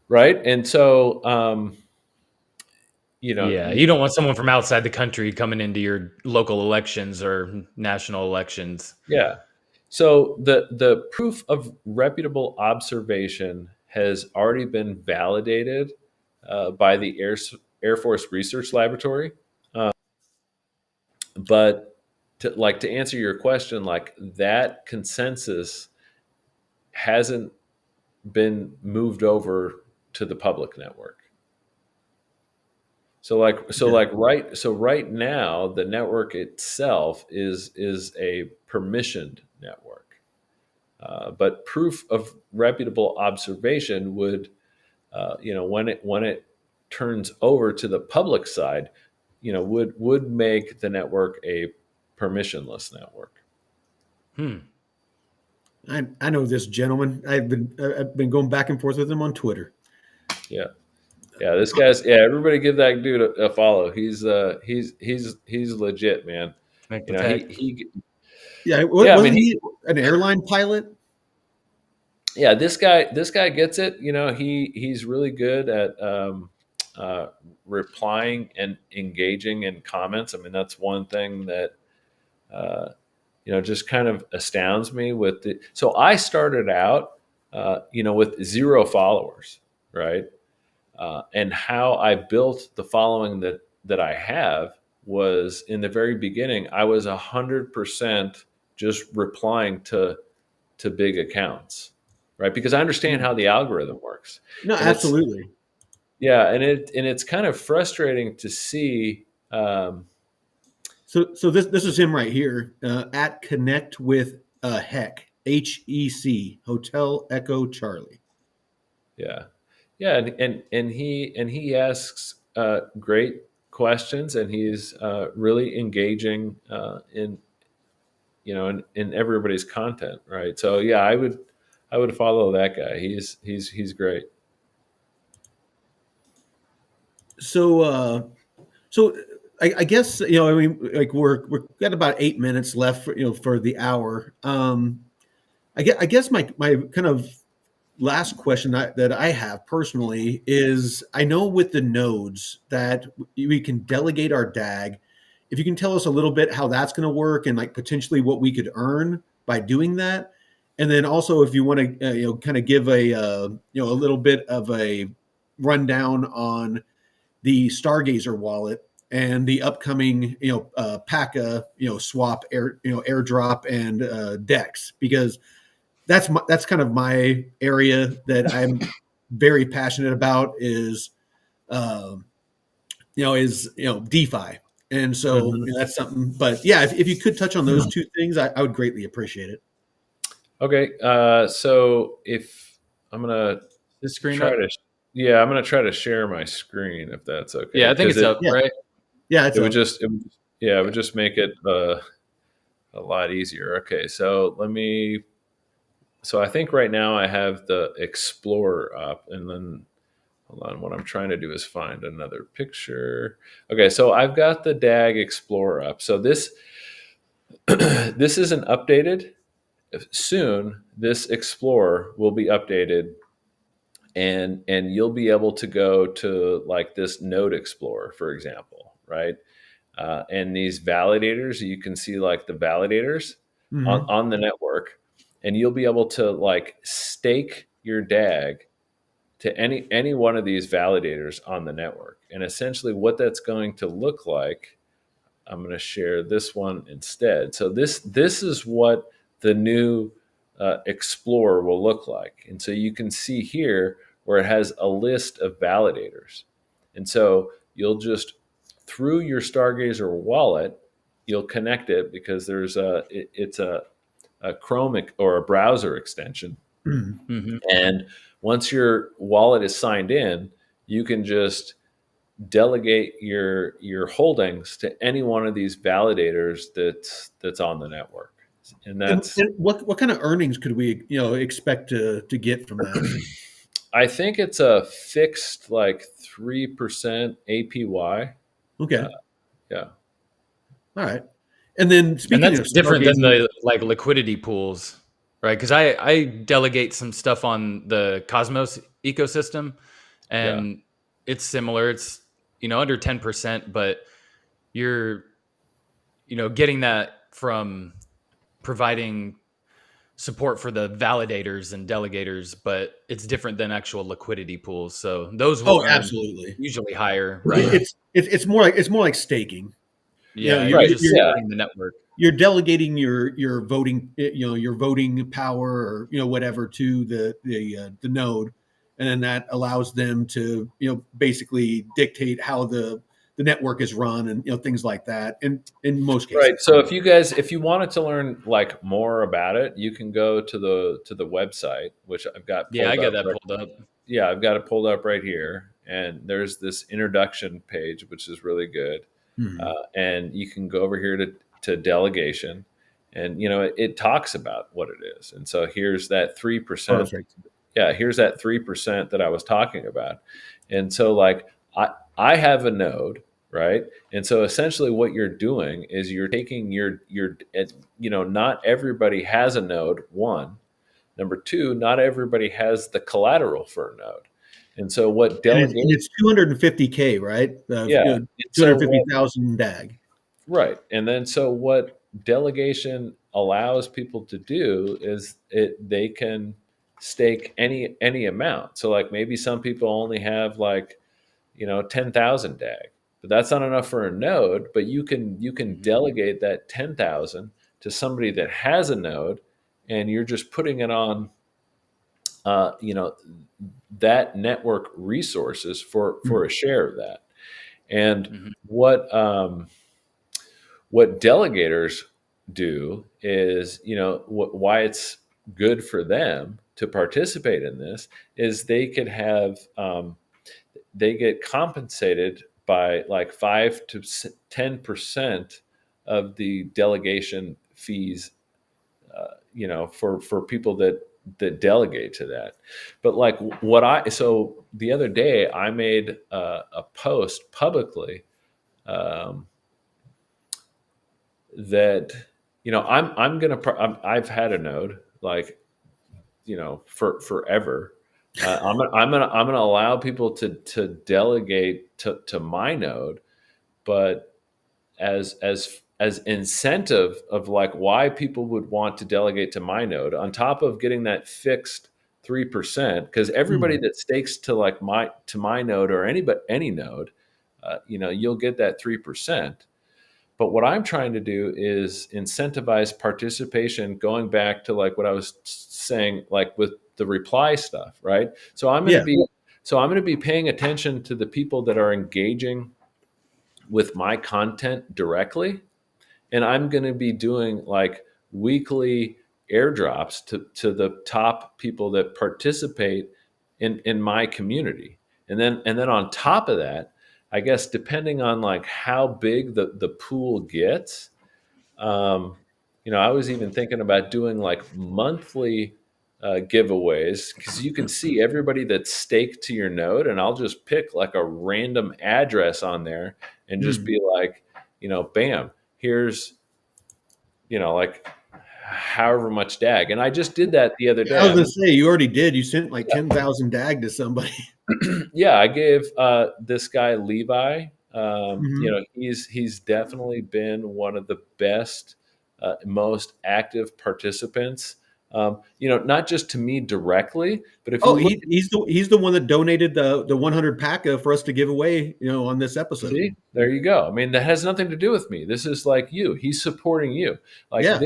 Right, and so Yeah, you don't want someone from outside the country coming into your local elections or national elections. yeah. So the proof of reputable observation has already been validated by the Air Force Research Laboratory. But to answer your question, like that consensus hasn't been moved over to the public network. Right now the network itself is a permissioned network. But proof of reputable observation would, when it turns over to the public side, would make the network a permissionless network. I know this gentleman. I've been going back and forth with him on Twitter. Yeah. Yeah, this guy's everybody give that dude a follow. He's legit, man. Make the You know, tag. he Yeah, yeah, I mean wasn't he an airline pilot? yeah, this guy gets it. He's really good at replying and engaging in comments. I mean, that's one thing that just kind of astounds me with the. So I started out, with 0 followers, right? And how I built the following that I have was in the very beginning. I was 100% just replying to big accounts, right? Because I understand how the algorithm works. No, And absolutely. it's kind of frustrating to see. So this is him right here at Connect with HEC Hotel Echo Charlie. Yeah, yeah, and he asks great questions, and he's really engaging in in everybody's content, right? So yeah, I would follow that guy. He's great. So I guess I mean, like we're got about 8 minutes left for the hour. I guess my kind of last question that I have personally is, I know with the nodes that we can delegate our DAG. If you can tell us a little bit how that's going to work and like potentially what we could earn by doing that, and then also if you want to kind of give a little bit of a rundown on the Stargazer wallet and the upcoming PACA swap airdrop and DEX, because that's kind of my area that I'm very passionate about is DeFi, and so that's something. But yeah, if you could touch on those two things, I would greatly appreciate it. Okay, so if I'm gonna This screen try up? to, yeah, I'm gonna try to share my screen if that's okay. Yeah, I think it's up, Yeah. right? Yeah, it's It would just, it would just make it a lot easier. Okay, so let me So I think right now I have the Explorer up, and then hold on. What I'm trying to do is find another picture. Okay, so I've got the DAG Explorer up. So this this isn't updated. Soon, this Explorer will be updated, and you'll be able to go to like this Node Explorer, for example, right? And these validators, you can see like the validators Mhm. on the network, and you'll be able to like stake your DAG to any one of these validators on the network. And essentially what that's going to look like, I'm going to share this one instead. So this is what the new Explorer will look like. And so you can see here where it has a list of validators. And so you'll just, through your Stargazer wallet, you'll connect it because it's a Chrome or a browser extension. Mhm. Mm-hmm. And once your wallet is signed in, you can just delegate your holdings to any one of these validators that's on the network. And that's And what kind of earnings could we expect to get from that? I think it's a fixed like 3% APY. Uh, Okay, yeah. all right. And then And speaking that's of different than stargazing, the like liquidity pools, right? Because I delegate some stuff on the Cosmos ecosystem, Yeah. and it's similar. It's under 10%, but you're getting that from providing support for the validators and delegators, but it's different than actual liquidity pools. So those will oh, earn absolutely. usually higher, right? It's more like staking. You know, Yeah, you're you're Right. just you're Yeah. supporting the network. you're delegating your voting your voting power or whatever to the node, and then that allows them to basically dictate how the network is run and things like that. And in most Right. cases, So if you wanted to learn like more about it, you can go to the website, which I've got Yeah, I pulled got up. that Right, pulled up. yeah, I've got it pulled up right here, and there's this introduction page, which is really good. hmm. And you can go over here to delegation, and it talks about what it is. And so here's that 3%. Perfect. Yeah, here's that 3% that I was talking about. And so like I have a node, right? And so essentially what you're doing is you're taking not everybody has a node, one. Number two, not everybody has the collateral for a node. And so what And delegate it's 250K, right? yeah. And so what 250,000 DAG. Right. And then so what delegation allows people to do is they can stake any amount. So like maybe some people only have like, 10,000 DAG. But that's not enough for a node, but you can delegate that 10,000 to somebody that has a node, and you're just putting it on uh, you know that network resources for a share of that. And Mhm. what delegators do is, why it's good for them to participate in this is they get compensated by like 5 to 10% of the delegation fees, for people that delegate to that. But like so the other day I made a post publicly, um, that I'm gonna I've had a node like for forever. I'm gonna allow people to delegate to my node, but as incentive of like why people would want to delegate to my node on top of getting that fixed 3%, because everybody Mhm. that stakes to like my node or any node, you'll get that 3%. But what I'm trying to do is incentivize participation, going back to like what I was saying, like with the reply stuff, right? So I'm going to Yeah. be so I'm going to be paying attention to the people that are engaging with my content directly, and I'm going to be doing like weekly airdrops to the top people that participate in my community. And then on top of that, I guess depending on like how big the pool gets, I was even thinking about doing like monthly giveaways, because you can see everybody that's staked to your node, and I'll just pick like a random address on there and just be like, bam, here's, like however much DAG. And I just did that the other I day. was gonna say, you already did. You sent like 10,000 DAG to somebody. Yeah, I gave this guy Levi. Mhm. He's definitely been one of the best, most active participants. Not just to me directly, but if Oh, you look, he's the one that donated the 100 PACA for us to give away, on this episode. see, there you go. I mean, that has nothing to do with me. This is like you. He's supporting you. Like Yeah.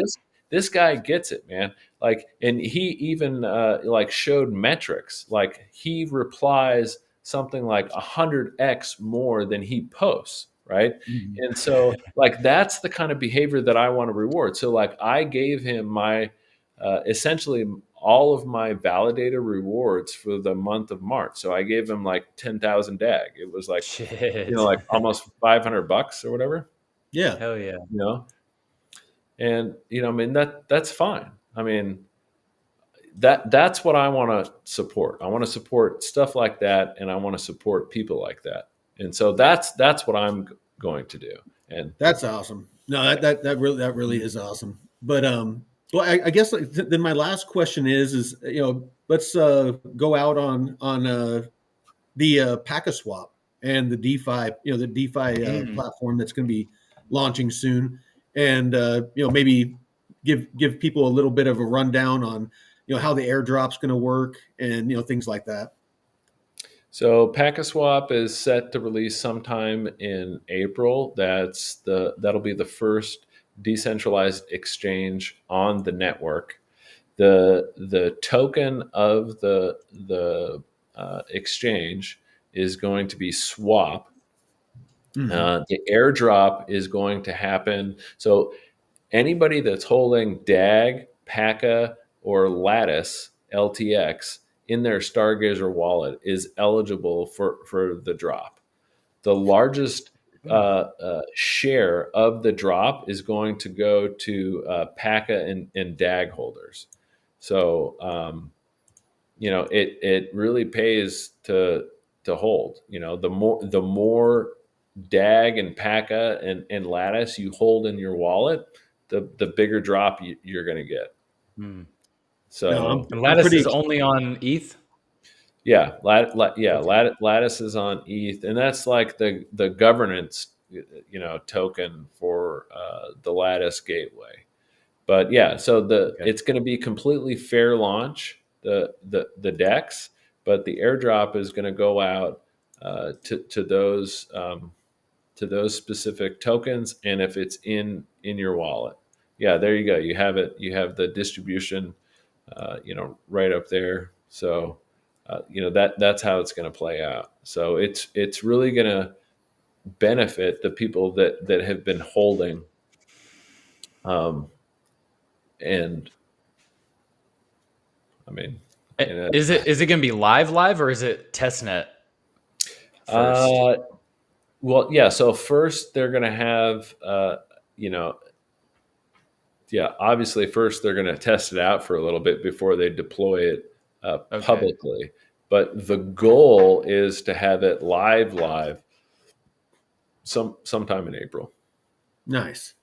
this guy gets it, man. Like, and he even like showed metrics. Like he replies something like 100x more than he posts, right? Mhm. And so, like, that's the kind of behavior that I want to reward. So, like, I gave him my essentially all of my validator rewards for the month of March. So I gave him like 10,000 DAG. It was like, Shit. like almost $500 or whatever, Yeah. Hell yeah. you know, and, I mean, that's fine. I mean, that's what I want to support. I want to support stuff like that. And I want to support people like that. And so that's what I'm going to do. And That's awesome. No, that really is awesome. But well, I guess like, then my last question is let's go out on the PacaSwap and the DeFi, the DeFi Mm. platform that's going to be launching soon, and maybe give people a little bit of a rundown on how the airdrop's going to work and things like that. so PacaSwap is set to release sometime in April. That'll be the first decentralized exchange on the network. The token of the exchange is going to be swap. Mm-hmm. The airdrop is going to happen. So anybody that's holding DAG, Paca, or Lattice LTX in their Stargazer wallet is eligible for the drop. The largest share of the drop is going to go to Paca and DAG holders. So it really pays to hold. The more DAG and Paca and Lattice you hold in your wallet, the bigger drop you're going to get. Mm. No, So And I'm Lattice pretty is only on ETH. yeah, Okay. Lattice is on ETH, and that's like the governance token for the Lattice gateway. But yeah, so Okay. it's going to be completely fair launch the DEX, but the airdrop is going to go out to those specific tokens, and if it's in your wallet, yeah, there you go. You have it. You have the distribution, right up there. So, that's how it's going to play out. So it's really going to benefit the people that have been holding, and I mean, Is it going to be live or is it testnet first? uh, well, yeah. So first they're going to have, you know, yeah, obviously first they're going to test it out for a little bit before they deploy it Okay. publicly. But the goal is to have it live sometime in April. nice.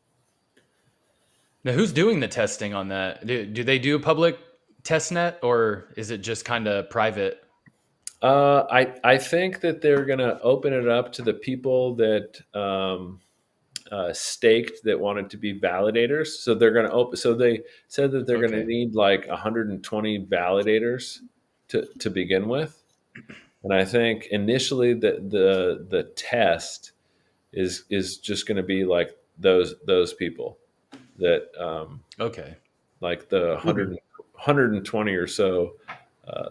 Now, who's doing the testing on that? Do they do public testnet or is it just kind of private? I think that they're going to open it up to the people that staked that wanted to be validators. So they're going to open. So they said that they're going to Okay. need like 120 validators to begin with. And I think initially the test is just going to be like those people that Okay. like the Okay. 120 or so uh,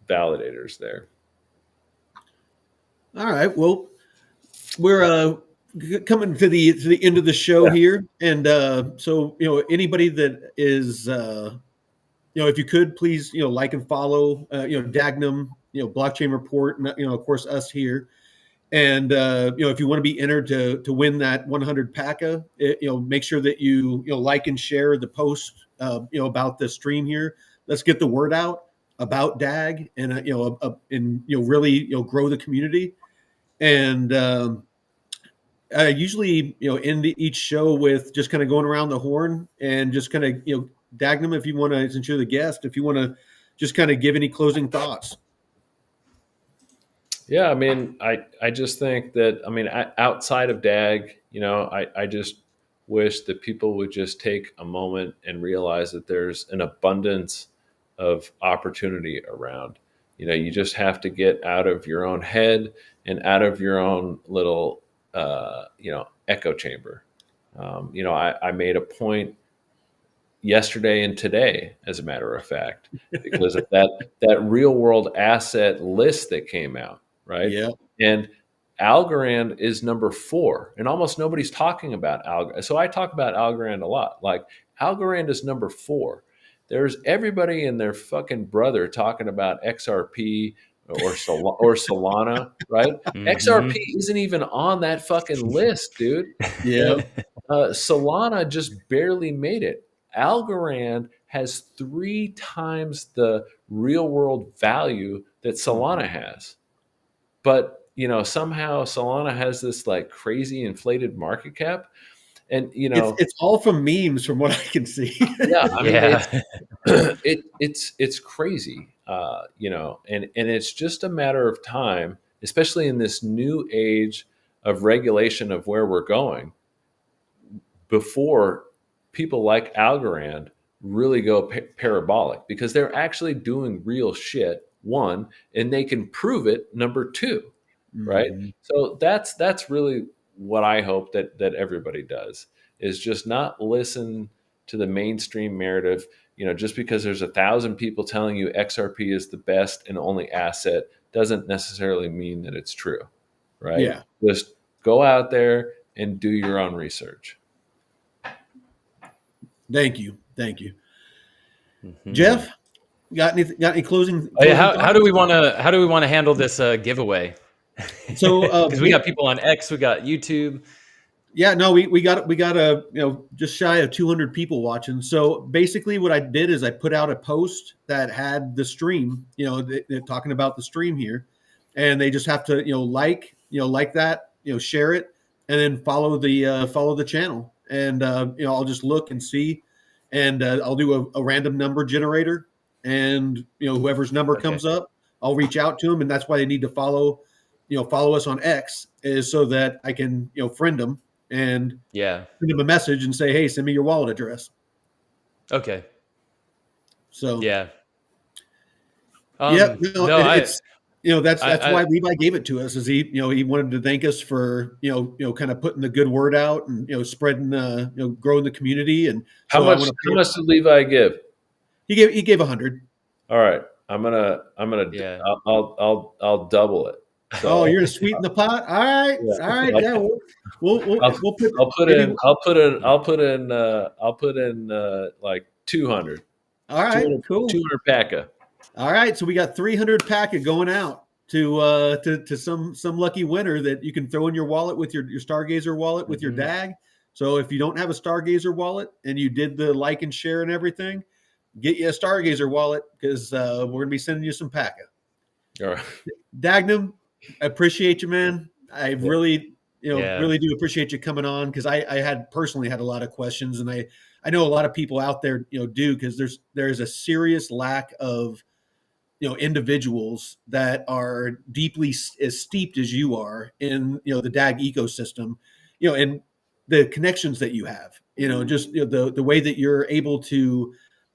validators there. All right. Well, we're coming to the end of the show here, and so anybody that is if you could please like and follow Dagnum, Blockchain Report, and of course us here. And if you want to be entered to win that 100 PACA, make sure that you like and share the post about the stream here. let's get the word out about DAG and really grow the community. And I usually end each show with just kind of going around the horn and just kind of Dagnum, if you want to, since you're the guest, if you want to just kind of give any closing thoughts. Yeah, I mean, I just think that, I mean, outside of DAG, I just wish that people would just take a moment and realize that there's an abundance of opportunity around. You just have to get out of your own head and out of your own little, echo chamber. I made a point yesterday and today, as a matter of fact, because of that real world asset list that came out, right? Yeah. And Algorand is number 4, and almost nobody's talking about Algorand. So I talk about Algorand a lot. Like, Algorand is number 4. There's everybody and their fucking brother talking about XRP or Solana, right? Mm-hmm. XRP isn't even on that fucking list, dude. Yeah. Solana just barely made it. Algorand has 3 times the real world value that Solana has. But, somehow Solana has this like crazy inflated market cap. And, it's all from memes from what I can see. Yeah. I mean, Yeah. it's crazy, and it's just a matter of time, especially in this new age of regulation of where we're going, before people like Algorand really go parabolic, because they're actually doing real shit, one, and they can prove it, number 2, right? Mm-hmm. So that's really what I hope that everybody does, is just not listen to the mainstream narrative. Just because there's 1,000 people telling you XRP is the best and only asset doesn't necessarily mean that it's true, right? Yeah. Just go out there and do your own research. Thank you. Mm-hmm. Jeff, got any closing? Oh, yeah, how do we want to handle this giveaway? So because we got people on X, we got YouTube. Yeah, no, we got just shy of 200 people watching. So basically, what I did is I put out a post that had the stream, they're talking about the stream here, and they just have to like that, share it, and then follow the channel, and I'll just look and see, and I'll do a random number generator, and whoever's number comes up, I'll reach out to them, and that's why they need to follow us on X, is so that I can friend them. And send them a message and say, hey, send me your wallet address. Okay. So yeah. It's that's why Levi gave it to us, is he wanted to thank us for kind of putting the good word out and spreading growing the community. And how much did Levi give? He gave 100. All right, I'm gonna I'll double it. So, you're gonna sweeten the pot. All right. Yeah, I'll put in like 200. All right, 200, cool. 200 PACA. All right, so we got 300 PACA going out to some lucky winner that you can throw in your wallet with your Stargazer wallet with your DAG. So if you don't have a Stargazer wallet and you did the like and share and everything, get you a Stargazer wallet, because we're gonna be sending you some PACA. All right, Dagnum, I appreciate you, man. I really really do appreciate you coming on, because I personally had a lot of questions, and I know a lot of people out there do, because there's a serious lack of individuals that are deeply as steeped as you are in the DAG ecosystem, and the connections that you have, just the way that you're able to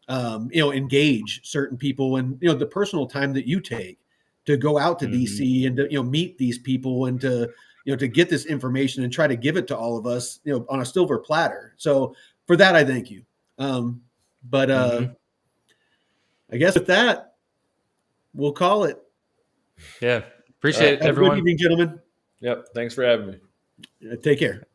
engage certain people, and the personal time that you take to go out to DC and to meet these people, and to to get this information and try to give it to all of us on a silver platter. So for that, I thank you. But I guess with that, we'll call it. Yeah. Appreciate it, everyone. Good evening, gentlemen. Yep. Thanks for having me. Take care.